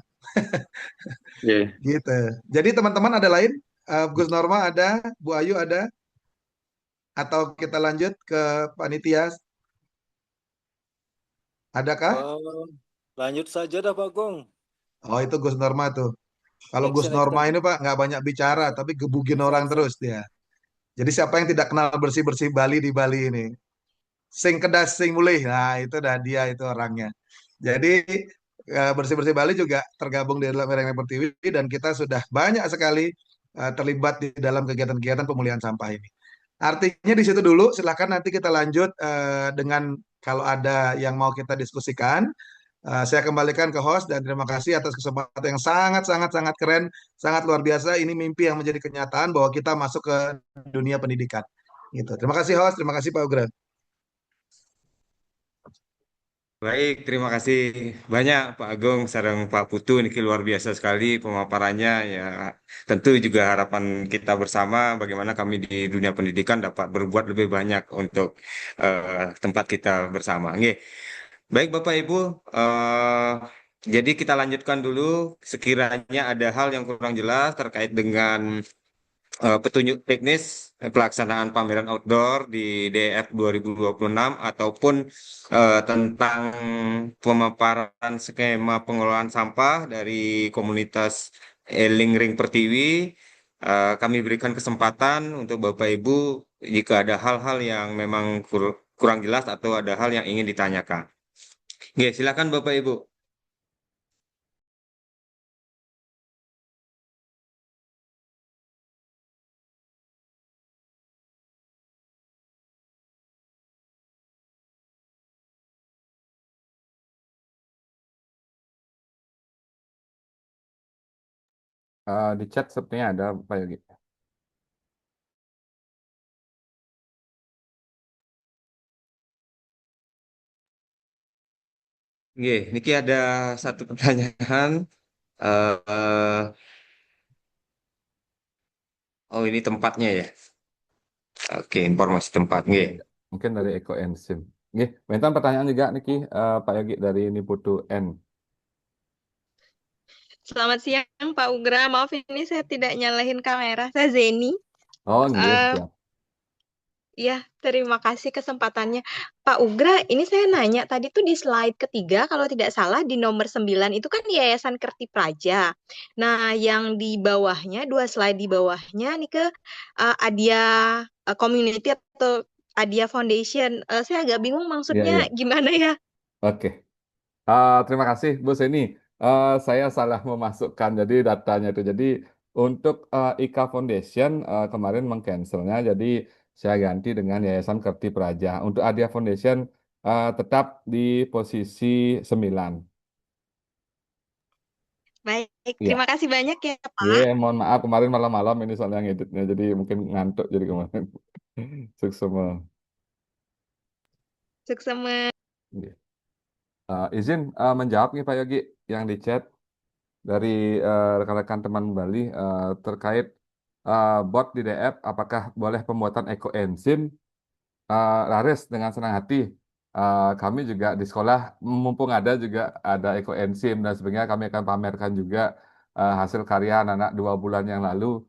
Oke. Gitu. Jadi teman-teman ada lain? Gus Norma ada, Bu Ayu ada, atau kita lanjut ke panitia? Adakah? Oh, lanjut saja dah Pak Gong. Oh itu Gus Norma tuh. Kalau Gus Action, Norma action. ini Pak nggak banyak bicara, tapi gebugin Action, orang action. terus dia. Jadi siapa yang tidak kenal bersih-bersih Bali di Bali ini? Sing kedas, sing mulih. Nah, itu dah dia itu orangnya. Jadi bersih-bersih Bali juga tergabung di dalam Lereng Pertiwi dan kita sudah banyak sekali terlibat di dalam kegiatan-kegiatan pemulihan sampah ini. Artinya di situ dulu, silakan nanti kita lanjut dengan kalau ada yang mau kita diskusikan. Saya kembalikan ke host dan terima kasih atas kesempatan yang sangat sangat sangat keren, sangat luar biasa. Ini mimpi yang menjadi kenyataan bahwa kita masuk ke dunia pendidikan. Gitu. Terima kasih host, terima kasih Pak Ugra. Baik, terima kasih banyak Pak Agung sareng Pak Putu. Ini luar biasa sekali pemaparannya ya. Tentu juga harapan kita bersama bagaimana kami di dunia pendidikan dapat berbuat lebih banyak untuk tempat kita bersama. Nggih. Baik Bapak Ibu, eh, jadi kita lanjutkan dulu. Sekiranya ada hal yang kurang jelas terkait dengan petunjuk teknis pelaksanaan pameran outdoor di DF 2026 ataupun tentang pemaparan skema pengelolaan sampah dari komunitas Eling Ring Pertiwi, kami berikan kesempatan untuk Bapak Ibu jika ada hal-hal yang memang kurang jelas atau ada hal yang ingin ditanyakan. Oke, silakan Bapak Ibu. Di chat sepertinya ada Pak Yogi. Oke, Niki ada satu pertanyaan. eh oh ini tempatnya ya. Oke, informasi tempat. Oke. Mungkin dari Eko Enzim. Nggih, bentar pertanyaan juga niki Pak Yogi dari Niputu N. Selamat siang Pak Ugra, maaf ini saya tidak nyalahin kamera, saya Zeni. Oh, nggih, Eh, siap. ya, terima kasih kesempatannya. Pak Ugra, ini saya nanya, tadi tuh di slide ketiga, kalau tidak salah di nomor 9 itu kan Yayasan Kerti Praja. Nah, yang di bawahnya, 2 slide di bawahnya, nih ke Adia Community atau Adia Foundation. Saya agak bingung Iya, maksudnya iya. gimana ya? Oke. Terima kasih Bu Seni. Saya salah memasukkan jadi datanya itu. Jadi untuk IKA Foundation kemarin mengcancelnya, jadi saya ganti dengan Yayasan Kerti Praja. Untuk Adia Foundation tetap di posisi 9. Baik, Ya, terima kasih banyak ya iya, Pak. mohon maaf kemarin malam-malam ini soalnya ngeditnya, jadi mungkin ngantuk jadi kemarin. Sukses. Sukses. Iya. Izin menjawab nih Pak Yogi yang di chat dari rekan-rekan teman Bali terkait bot di DF, apakah boleh pembuatan ekoenzim? Laris dengan senang hati. Kami juga di sekolah mumpung ada juga ada ekoenzim dan sebagainya, kami akan pamerkan juga hasil karya anak-anak 2 bulan yang lalu.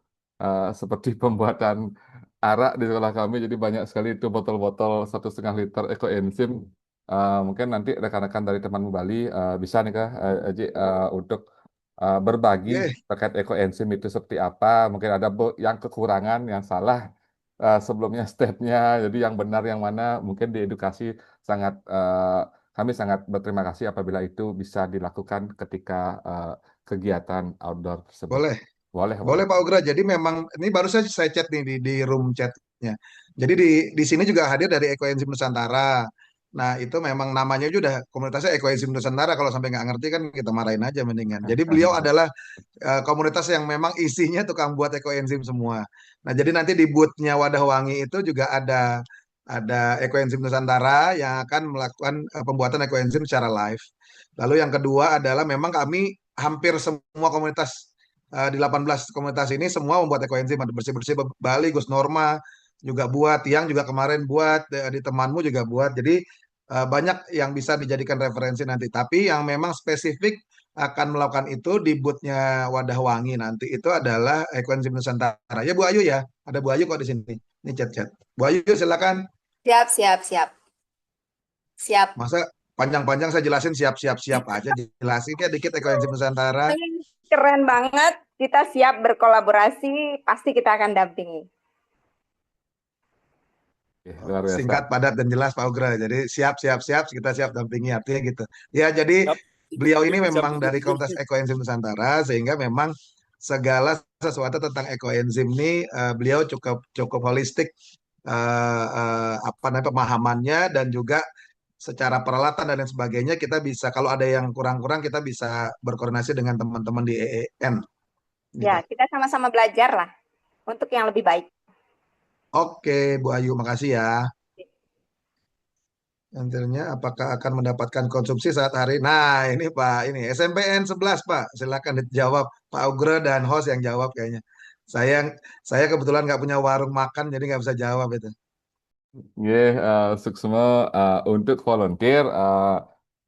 seperti pembuatan arak di sekolah kami. Jadi banyak sekali itu botol-botol 1,5 liter ekoenzim. Mungkin nanti rekan-rekan dari teman Bali bisa nih Kak, Eji, untuk berbagi Oke, terkait ekoenzim itu seperti apa. Mungkin ada yang kekurangan, yang salah sebelumnya stepnya. Jadi yang benar yang mana mungkin diedukasi sangat kami sangat berterima kasih apabila itu bisa dilakukan ketika kegiatan outdoor tersebut. boleh. Boleh, boleh. Boleh Pak Ugra. Jadi memang ini baru saja saya chat nih di room chatnya. Jadi di sini juga hadir dari Ekoenzim Nusantara. Nah itu memang namanya juga udah komunitasnya Ekoenzim Nusantara. Kalau sampai nggak ngerti kan kita marahin aja mendingan. Jadi beliau adalah komunitas yang memang isinya tukang buat ekoenzim semua. Nah jadi nanti di boothnya Wadah Wangi itu juga ada Ekoenzim Nusantara yang akan melakukan pembuatan ekoenzim secara live. Lalu yang kedua adalah memang kami hampir semua komunitas di 18 komunitas ini semua membuat ekoenzim. Ada bersih-bersih Bali, Gus Norma juga buat, Tiang juga kemarin buat, di temanmu juga buat. Jadi banyak yang bisa dijadikan referensi nanti. Tapi yang memang spesifik akan melakukan itu di boothnya Wadah Wangi nanti itu adalah Ekoenzim Nusantara. Ya Bu Ayu ya, ada Bu Ayu kok di sini. Ini chat-chat. Bu Ayu silakan. Siap, siap, siap. Siap. Masa panjang-panjang saya jelasin siap-siap aja. Jelasin kayak dikit Ekoenzim Nusantara. Keren banget. Kita siap berkolaborasi. Pasti kita akan dampingi. Oke, luar biasa. Singkat, padat, dan jelas Pak Ugra. Jadi siap, kita siap dampingi artinya gitu. Ya jadi Siap. beliau ini memang dari komunitas Ekoenzim Nusantara sehingga memang segala sesuatu tentang ekoenzim ini beliau cukup holistik apa namanya pemahamannya dan juga secara peralatan dan lain sebagainya kita bisa kalau ada yang kurang-kurang kita bisa berkoordinasi dengan teman-teman di EEN. Gitu. Ya, kita sama-sama belajar lah untuk yang lebih baik. Oke, Bu Ayu, makasih ya. Nantinya apakah akan mendapatkan konsumsi saat hari? Nah, ini Pak, ini SMPN 11 Pak. Silakan dijawab Pak Ugre dan host yang jawab kayaknya. Saya kebetulan nggak punya warung makan jadi nggak bisa jawab itu. Suksma untuk volunteer.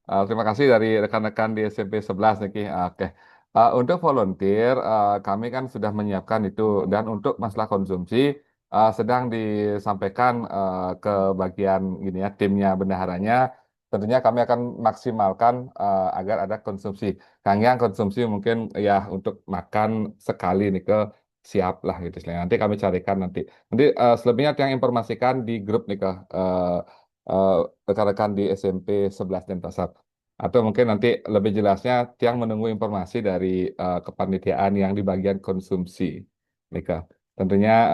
Terima kasih dari rekan-rekan di SMP 11 Niki. Oke. Untuk volunteer, kami kan sudah menyiapkan itu dan untuk masalah konsumsi sedang disampaikan ke bagian gini ya timnya bendaharanya. Tentunya kami akan maksimalkan agar ada konsumsi. Kang yang konsumsi mungkin ya untuk makan sekali nih ke siap lah gitu. Nanti kami carikan nanti. Nanti selebihnya yang informasikan di grup nih Kak, eh, rekan-rekan di SMP 11 Denpasar. Atau mungkin nanti lebih jelasnya Tiang menunggu informasi dari kepanitiaan yang di bagian konsumsi nih Kak. Tentunya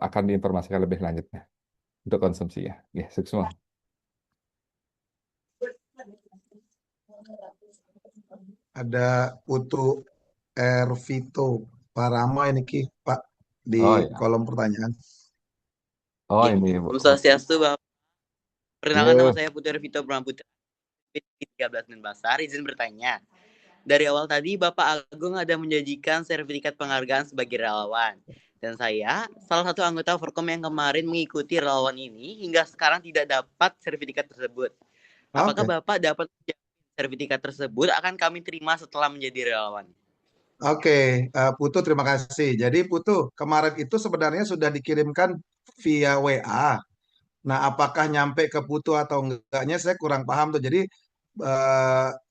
akan diinformasikan lebih lanjutnya untuk konsumsi ya. Ya, sukses. Ada Putu Ervito Parama ini Ki, Pak di Oh ya. kolom pertanyaan. Oh ini Bu. Om Swastiastu, Bapak. Perkenalkan nama Yes. saya Putu Vito Bramputra, 13 Denpasar. Izin bertanya. Dari awal tadi Bapak Agung ada menjanjikan sertifikat penghargaan sebagai relawan. Dan saya salah satu anggota Forkom yang kemarin mengikuti relawan ini hingga sekarang tidak dapat sertifikat tersebut. Apakah Oke. Bapak dapat sertifikat tersebut akan kami terima setelah menjadi relawan? Oke, Putu terima kasih. Jadi Putu, kemarin itu sebenarnya sudah dikirimkan via WA. Nah, apakah nyampe ke Putu atau enggaknya saya kurang paham tuh. Jadi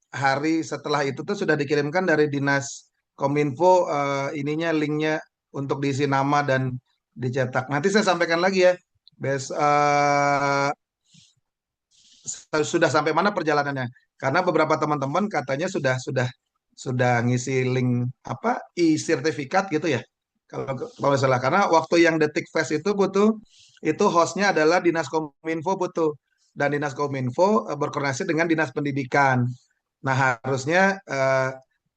hari setelah itu tuh sudah dikirimkan dari Dinas Kominfo ininya linknya untuk diisi nama dan dicetak. Nanti saya sampaikan lagi ya. Sudah sampai mana perjalanannya? Karena beberapa teman-teman katanya sudah ngisi link apa e-sertifikat gitu ya. Kalau nggak salah karena waktu yang Detik Fest itu butuh itu hostnya adalah Dinas Kominfo butuh dan Dinas Kominfo berkoordinasi dengan Dinas Pendidikan. Nah harusnya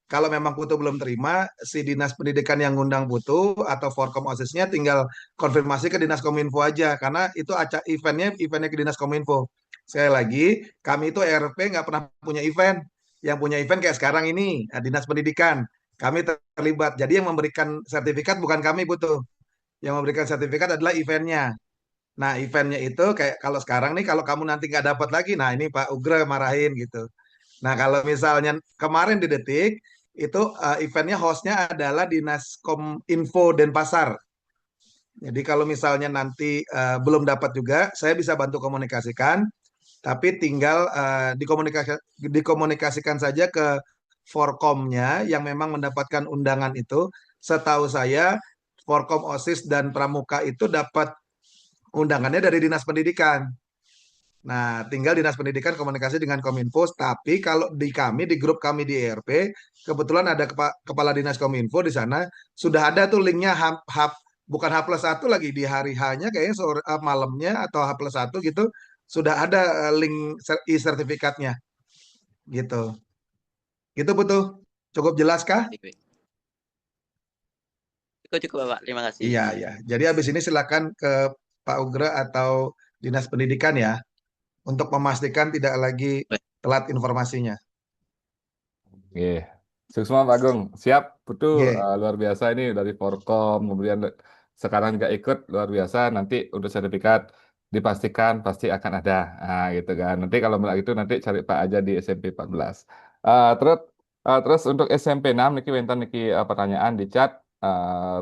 kalau memang Putu belum terima, si Dinas Pendidikan yang ngundang Putu atau Forkom OSIS-nya tinggal konfirmasi ke Dinas Kominfo aja karena itu eventnya ke Dinas Kominfo. Sekali lagi, kami itu ERP nggak pernah punya event. Yang punya event kayak sekarang ini, Dinas Pendidikan. Kami terlibat. Jadi yang memberikan sertifikat bukan kami butuh. Yang memberikan sertifikat adalah eventnya. Nah, eventnya itu kayak kalau sekarang nih, kalau kamu nanti nggak dapat lagi, nah ini Pak Ugre marahin gitu. Nah, kalau misalnya kemarin di Detik, itu eventnya hostnya adalah Dinas Kominfo Denpasar. Jadi kalau misalnya nanti belum dapat juga, saya bisa bantu komunikasikan, tapi tinggal dikomunikasikan saja ke Forkomnya yang memang mendapatkan undangan itu. Setahu saya, Forkom OSIS dan Pramuka itu dapat undangannya dari Dinas Pendidikan. Nah, tinggal Dinas Pendidikan komunikasi dengan Kominfo, tapi kalau di kami, di grup kami di ERP, kebetulan ada Kepala Dinas Kominfo di sana, sudah ada tuh linknya bukan H+1 lagi, di hari H-nya kayaknya sore, malamnya atau H+1 gitu, sudah ada link e-sertifikatnya gitu. Gitu betul. Cukup jelas kah? Baik, baik. Cukup Bapak, terima kasih. Iya, ya. Jadi habis ini silakan ke Pak Ugra atau Dinas Pendidikan ya, untuk memastikan tidak lagi Baik. telat informasinya. Oke, semua Pak Agung, siap, betul, Oke. luar biasa ini dari Forkom, kemudian sekarang juga ikut, luar biasa, nanti untuk sertifikat dipastikan pasti akan ada, gitu kan. Nanti kalau itu nanti cari Pak aja di SMP 14. Terus terus untuk SMP 6, niki wenten niki pertanyaan di chat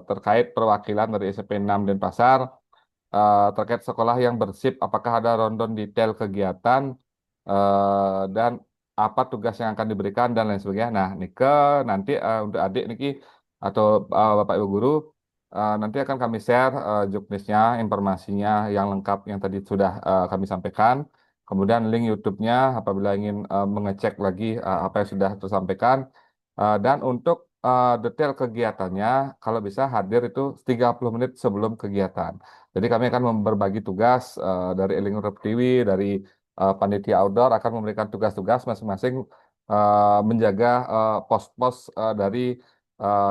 terkait perwakilan dari SMP 6 Denpasar terkait sekolah yang bersip, apakah ada rundown detail kegiatan dan apa tugas yang akan diberikan dan lain sebagainya. Nah, Nike nanti untuk adik Niki atau Bapak Ibu guru nanti akan kami share juknisnya, informasinya yang lengkap yang tadi sudah kami sampaikan. Kemudian link YouTube-nya apabila ingin mengecek lagi apa yang sudah tersampaikan. Dan untuk detail kegiatannya, kalau bisa hadir itu 30 menit sebelum kegiatan. Jadi kami akan berbagi tugas dari Eling Urip TV, dari panitia outdoor akan memberikan tugas-tugas masing-masing menjaga pos-pos dari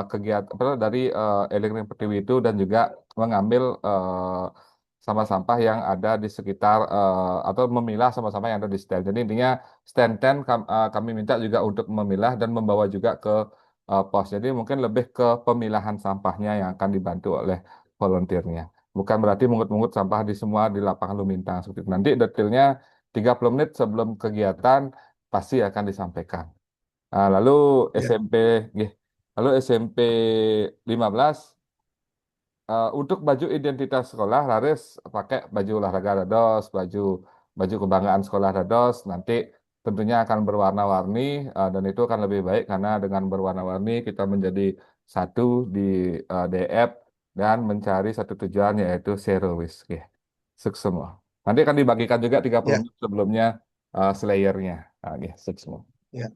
kegiatan dari Eling Urip TV itu dan juga mengambil sampah-sampah yang ada di sekitar atau memilah sampah-sampah yang ada di stand. Jadi intinya stand-stand kami minta juga untuk memilah dan membawa juga ke pos. Jadi mungkin lebih ke pemilahan sampahnya yang akan dibantu oleh volunteernya. Bukan berarti mungut-mungut sampah di semua di lapangan Lumintang seperti itu. Nanti detailnya 30 menit sebelum kegiatan pasti akan disampaikan. Lalu Ya. SMP, nggih. Lalu SMP 15 untuk baju identitas sekolah harus pakai baju olahraga dados, baju kebanggaan sekolah dados. Nanti tentunya akan berwarna-warni dan itu akan lebih baik karena dengan berwarna-warni kita menjadi satu di DF dan mencari satu tujuan yaitu zero waste. Oke. Sukses semua. Nanti akan dibagikan juga 30 Ya, menit sebelumnya slayernya. Oke, sukses semua. ya.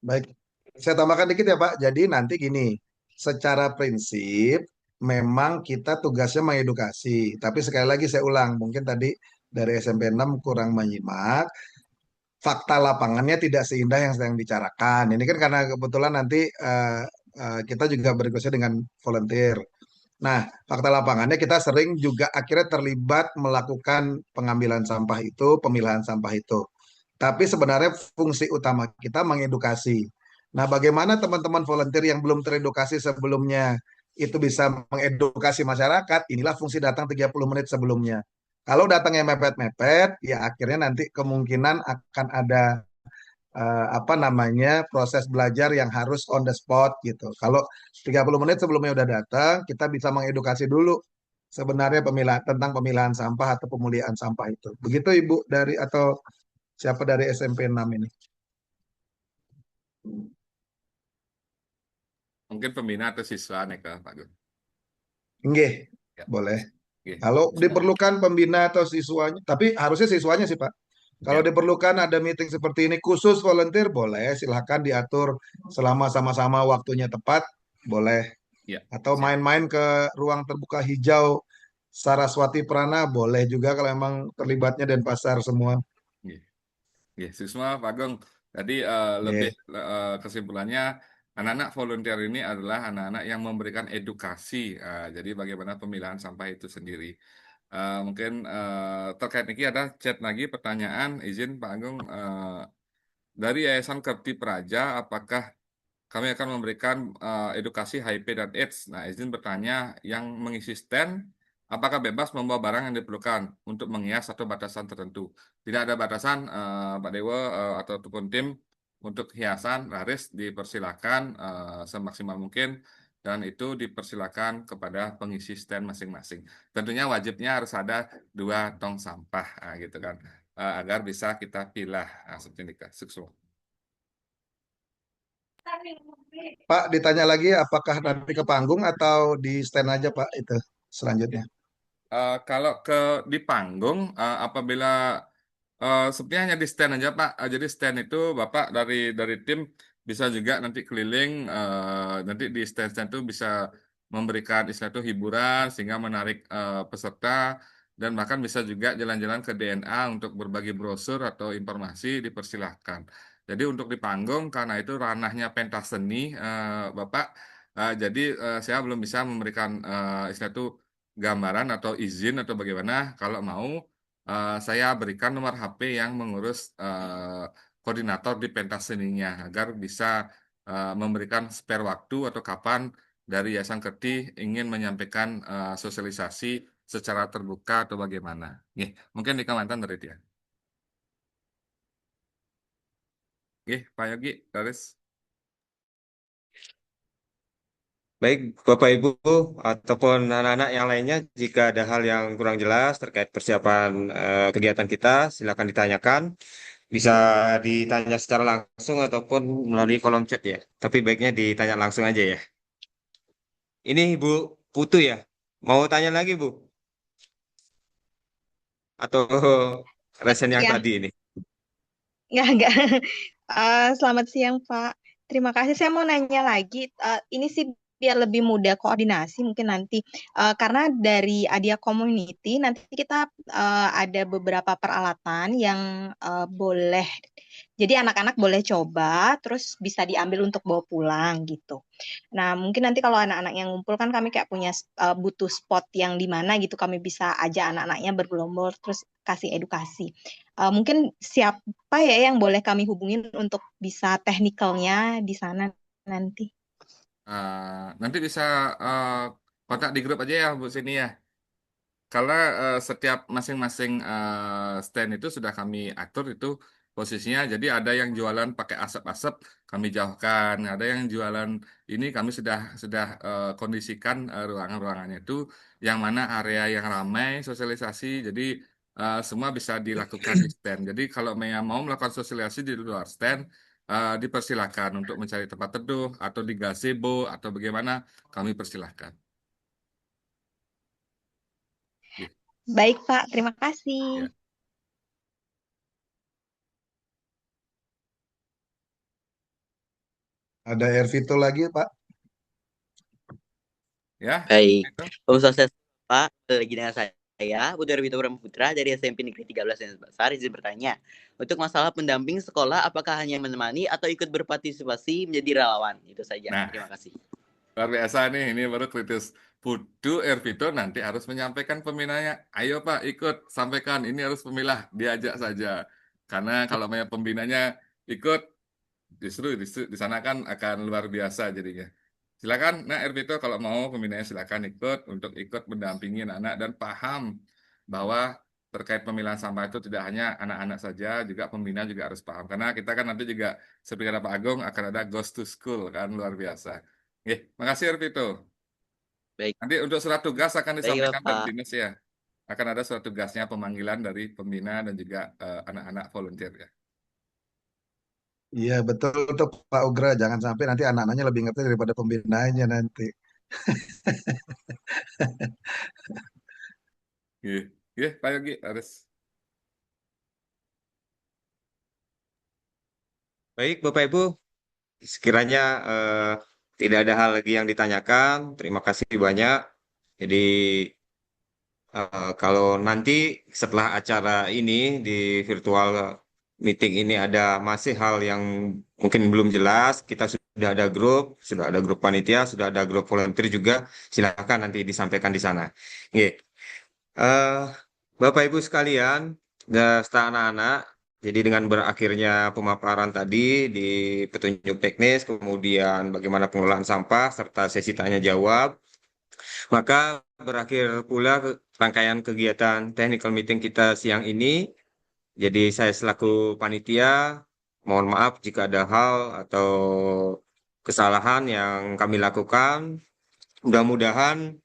Baik. Saya tambahkan dikit ya Pak. Jadi nanti gini, secara prinsip memang kita tugasnya mengedukasi. Tapi sekali lagi saya ulang, mungkin tadi dari SMP 6 kurang menyimak. Fakta lapangannya tidak seindah yang sedang bicarakan. Ini kan karena kebetulan nanti kita juga berdiskusi dengan volunteer. Nah, fakta lapangannya kita sering juga akhirnya terlibat melakukan pengambilan sampah itu, pemilahan sampah itu. Tapi sebenarnya fungsi utama kita mengedukasi. Nah, bagaimana teman-teman volunteer yang belum teredukasi sebelumnya itu bisa mengedukasi masyarakat? Inilah fungsi datang 30 menit sebelumnya. Kalau datangnya mepet-mepet, ya akhirnya nanti kemungkinan akan ada apa namanya proses belajar yang harus on the spot gitu. Kalau 30 menit sebelumnya udah datang, kita bisa mengedukasi dulu sebenarnya tentang pemilahan sampah atau pemulihan sampah itu. Begitu Ibu dari atau siapa dari SMP 6 ini? Mungkin pembina atau siswa nih Pak Gun. Nggih, Ya. boleh. Nggih. Kalau diperlukan pembina atau siswanya, tapi harusnya siswanya sih Pak. Kalau Ya. diperlukan ada meeting seperti ini khusus volunteer, boleh. Silahkan diatur selama sama-sama waktunya tepat, boleh. Ya. Atau Siap. main-main ke ruang terbuka hijau Saraswati Prana, boleh juga kalau emang terlibatnya Denpasar semua. Nggih. Nggih, semua Pak Agung. Tadi lebih kesimpulannya anak-anak volunteer ini adalah anak-anak yang memberikan edukasi. Jadi bagaimana pemilahan sampah itu sendiri. Mungkin terkait ini ada chat lagi pertanyaan, izin Pak Agung, dari Yayasan Kerti Praja, apakah kami akan memberikan edukasi HIV dan AIDS? Nah, izin bertanya, yang mengisi stand, apakah bebas membawa barang yang diperlukan untuk menghias atau batasan tertentu? Tidak ada batasan, Pak Dewa ataupun tim, untuk hiasan laris dipersilakan semaksimal mungkin dan itu dipersilakan kepada pengisi stand masing-masing. Tentunya wajibnya harus ada 2 tong sampah gitu kan agar bisa kita pilah seperti ini Kak. Sukses. Pak, ditanya lagi apakah nanti ke panggung atau di stand aja Pak itu selanjutnya. Kalau di panggung apabila sebenarnya hanya di stand aja Pak. Jadi stand itu Bapak dari tim bisa juga nanti keliling nanti di stand-stand itu bisa memberikan istilah itu hiburan sehingga menarik peserta dan bahkan bisa juga jalan-jalan ke DNA untuk berbagi brosur atau informasi dipersilahkan. Jadi untuk di panggung karena itu ranahnya pentas seni Bapak, jadi saya belum bisa memberikan istilah itu gambaran atau izin atau bagaimana. Kalau mau saya berikan nomor HP yang mengurus koordinator di pentas seninya agar bisa memberikan spare waktu atau kapan dari Yayasan Kerti ingin menyampaikan sosialisasi secara terbuka atau bagaimana. Nih, mungkin di Kalimantan dari dia. Oke, Pak Yogi, terus. Baik, Bapak Ibu ataupun anak-anak yang lainnya, jika ada hal yang kurang jelas terkait persiapan kegiatan kita, silakan ditanyakan. Bisa ditanya secara langsung ataupun melalui kolom chat ya. Tapi baiknya ditanya langsung aja ya. Ini Ibu Putu ya. Mau tanya lagi Bu? Atau resen yang Ya, tadi ini? enggak. Selamat siang, Pak. Terima kasih. Saya mau nanya lagi. Ini sih biar lebih mudah koordinasi mungkin nanti. Karena dari Adia Community nanti kita ada beberapa peralatan yang boleh. Jadi anak-anak boleh coba, terus bisa diambil untuk bawa pulang gitu. Nah, mungkin nanti kalau anak-anak yang ngumpul kan kami kayak punya butuh spot yang di mana gitu kami bisa ajak anak-anaknya bergelombol terus kasih edukasi. Mungkin siapa ya yang boleh kami hubungin untuk bisa teknikalnya di sana nanti? Nanti bisa kontak di grup aja ya Bu Sini ya. Karena setiap masing-masing stand itu sudah kami atur itu posisinya. Jadi ada yang jualan pakai asap-asap kami jauhkan. Ada yang jualan ini kami sudah kondisikan ruangan-ruangannya itu yang mana area yang ramai sosialisasi. Jadi semua bisa dilakukan di stand. Jadi kalau mau melakukan sosialisasi di luar stand dipersilakan untuk mencari tempat teduh atau di gazebo atau bagaimana kami persilahkan. Baik, Pak. Terima kasih. Ya. Ada Ervito lagi Pak. Ya. Baik, Om Swastiastu Pak, lagi dengan saya, Budi Vito Brahmaputra dari SMP Negeri 13 Denpasar, izin bertanya. Untuk masalah pendamping sekolah, apakah hanya menemani atau ikut berpartisipasi menjadi relawan? Itu saja. Nah, Terima kasih. luar biasa nih, ini baru kritis. Putu Ervito nanti harus menyampaikan pembinanya. Ayo Pak, ikut, sampaikan. Ini harus pemilah, diajak saja. Karena kalau pembinanya ikut, justru di sana kan akan luar biasa jadinya. Silakan, nah Ervito kalau mau pembinanya silakan ikut untuk ikut mendampingi anak-anak dan paham bahwa terkait pemilahan sampah itu tidak hanya anak-anak saja, juga pembina juga harus paham. Karena kita kan nanti juga seperti kata Pak Agung akan ada Ghost to School kan luar biasa. Oke, makasih Ervito. Baik. Nanti untuk surat tugas akan disampaikan Baik, dari dinas ya. Akan ada surat tugasnya pemanggilan dari pembina dan juga anak-anak volunteer ya. Iya betul tuh Pak Ugra, jangan sampai nanti anak-anaknya lebih ngerti daripada pembinaannya nanti. Iya, Pak Yogi harus. Baik, Bapak Ibu, sekiranya tidak ada hal lagi yang ditanyakan, terima kasih banyak. Jadi kalau nanti setelah acara ini di virtual meeting ini ada masih hal yang mungkin belum jelas, kita sudah ada grup panitia, sudah ada grup volunteer juga, silakan nanti disampaikan di sana. Oke. Eh, Bapak Ibu sekalian, dan serta anak-anak, jadi dengan berakhirnya pemaparan tadi di petunjuk teknis, kemudian bagaimana pengelolaan sampah, serta sesi tanya jawab, maka berakhir pula rangkaian kegiatan technical meeting kita siang ini. Jadi saya selaku panitia mohon maaf jika ada hal atau kesalahan yang kami lakukan. Mudah-mudahan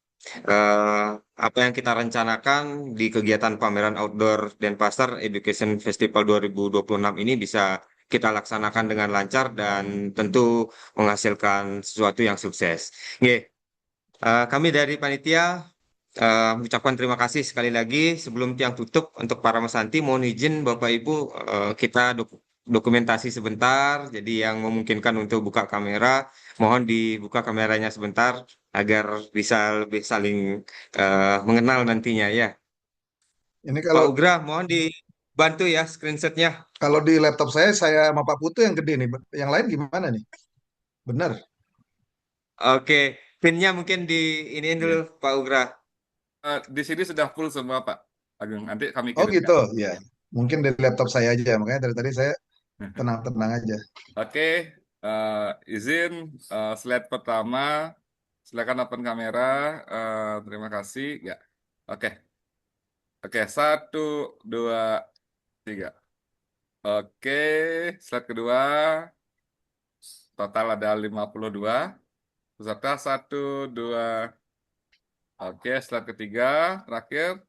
apa yang kita rencanakan di kegiatan pameran outdoor Denpasar Education Festival 2026 ini bisa kita laksanakan dengan lancar dan tentu menghasilkan sesuatu yang sukses. Nggih, kami dari panitia mengucapkan terima kasih sekali lagi. Sebelum tiang tutup untuk para mesanti, mohon izin Bapak Ibu kita dokumentasi sebentar. Jadi yang memungkinkan untuk buka kamera, mohon dibuka kameranya sebentar agar bisa lebih saling mengenal nantinya ya. Ini Pak kalau Ugra, mohon dibantu ya screenshotnya. kalau di laptop saya sama Pak Putu yang gede nih. Yang lain gimana nih? Benar. Oke, pinnya mungkin di iniin dulu Iya. Pak Ugra. Di sini sudah full semua Pak Agung. Nanti kami Oh kirimkan. gitu, ya. Mungkin dari laptop saya aja, makanya dari tadi saya tenang-tenang aja. Oke, izin slide pertama. Silakan open kamera. Terima kasih. Ya, oke. Oke, 1, 2, 3. Oke, slide kedua. Total ada 52. Peserta 1, 2. Oke, slide ketiga. Terakhir.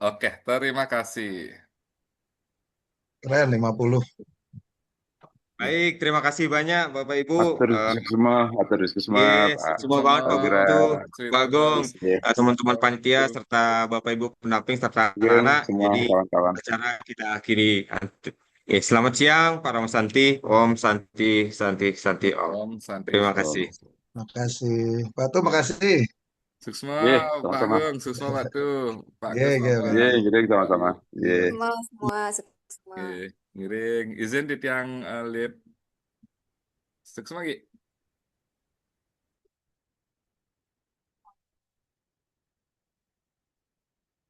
Oke, terima kasih. Keren 50. Baik, terima kasih banyak Bapak Ibu. Atur semua, Yes, Pak semua banget Pak Ugra. Putu, Cerita Pak Agung, Ya, teman-teman panitia serta Bapak Ibu pendamping serta ya, anak-anak. semua Jadi kawan-kawan. acara kita akhiri. Selamat siang para Santi. Om Santi, Santi, Santi Om. Om Santi. Terima kasih. Makasih. Pak Tu, makasih. Suksma, Ye, Pak sama-sama. Agung, Suksma Pak Tu, Pak Ye, Agus, ye, selamat. oke. Ye, giring sama-sama. Ye. Semua semua. Oke, ngiring. Izin di tiang lead. Suksma, Gi.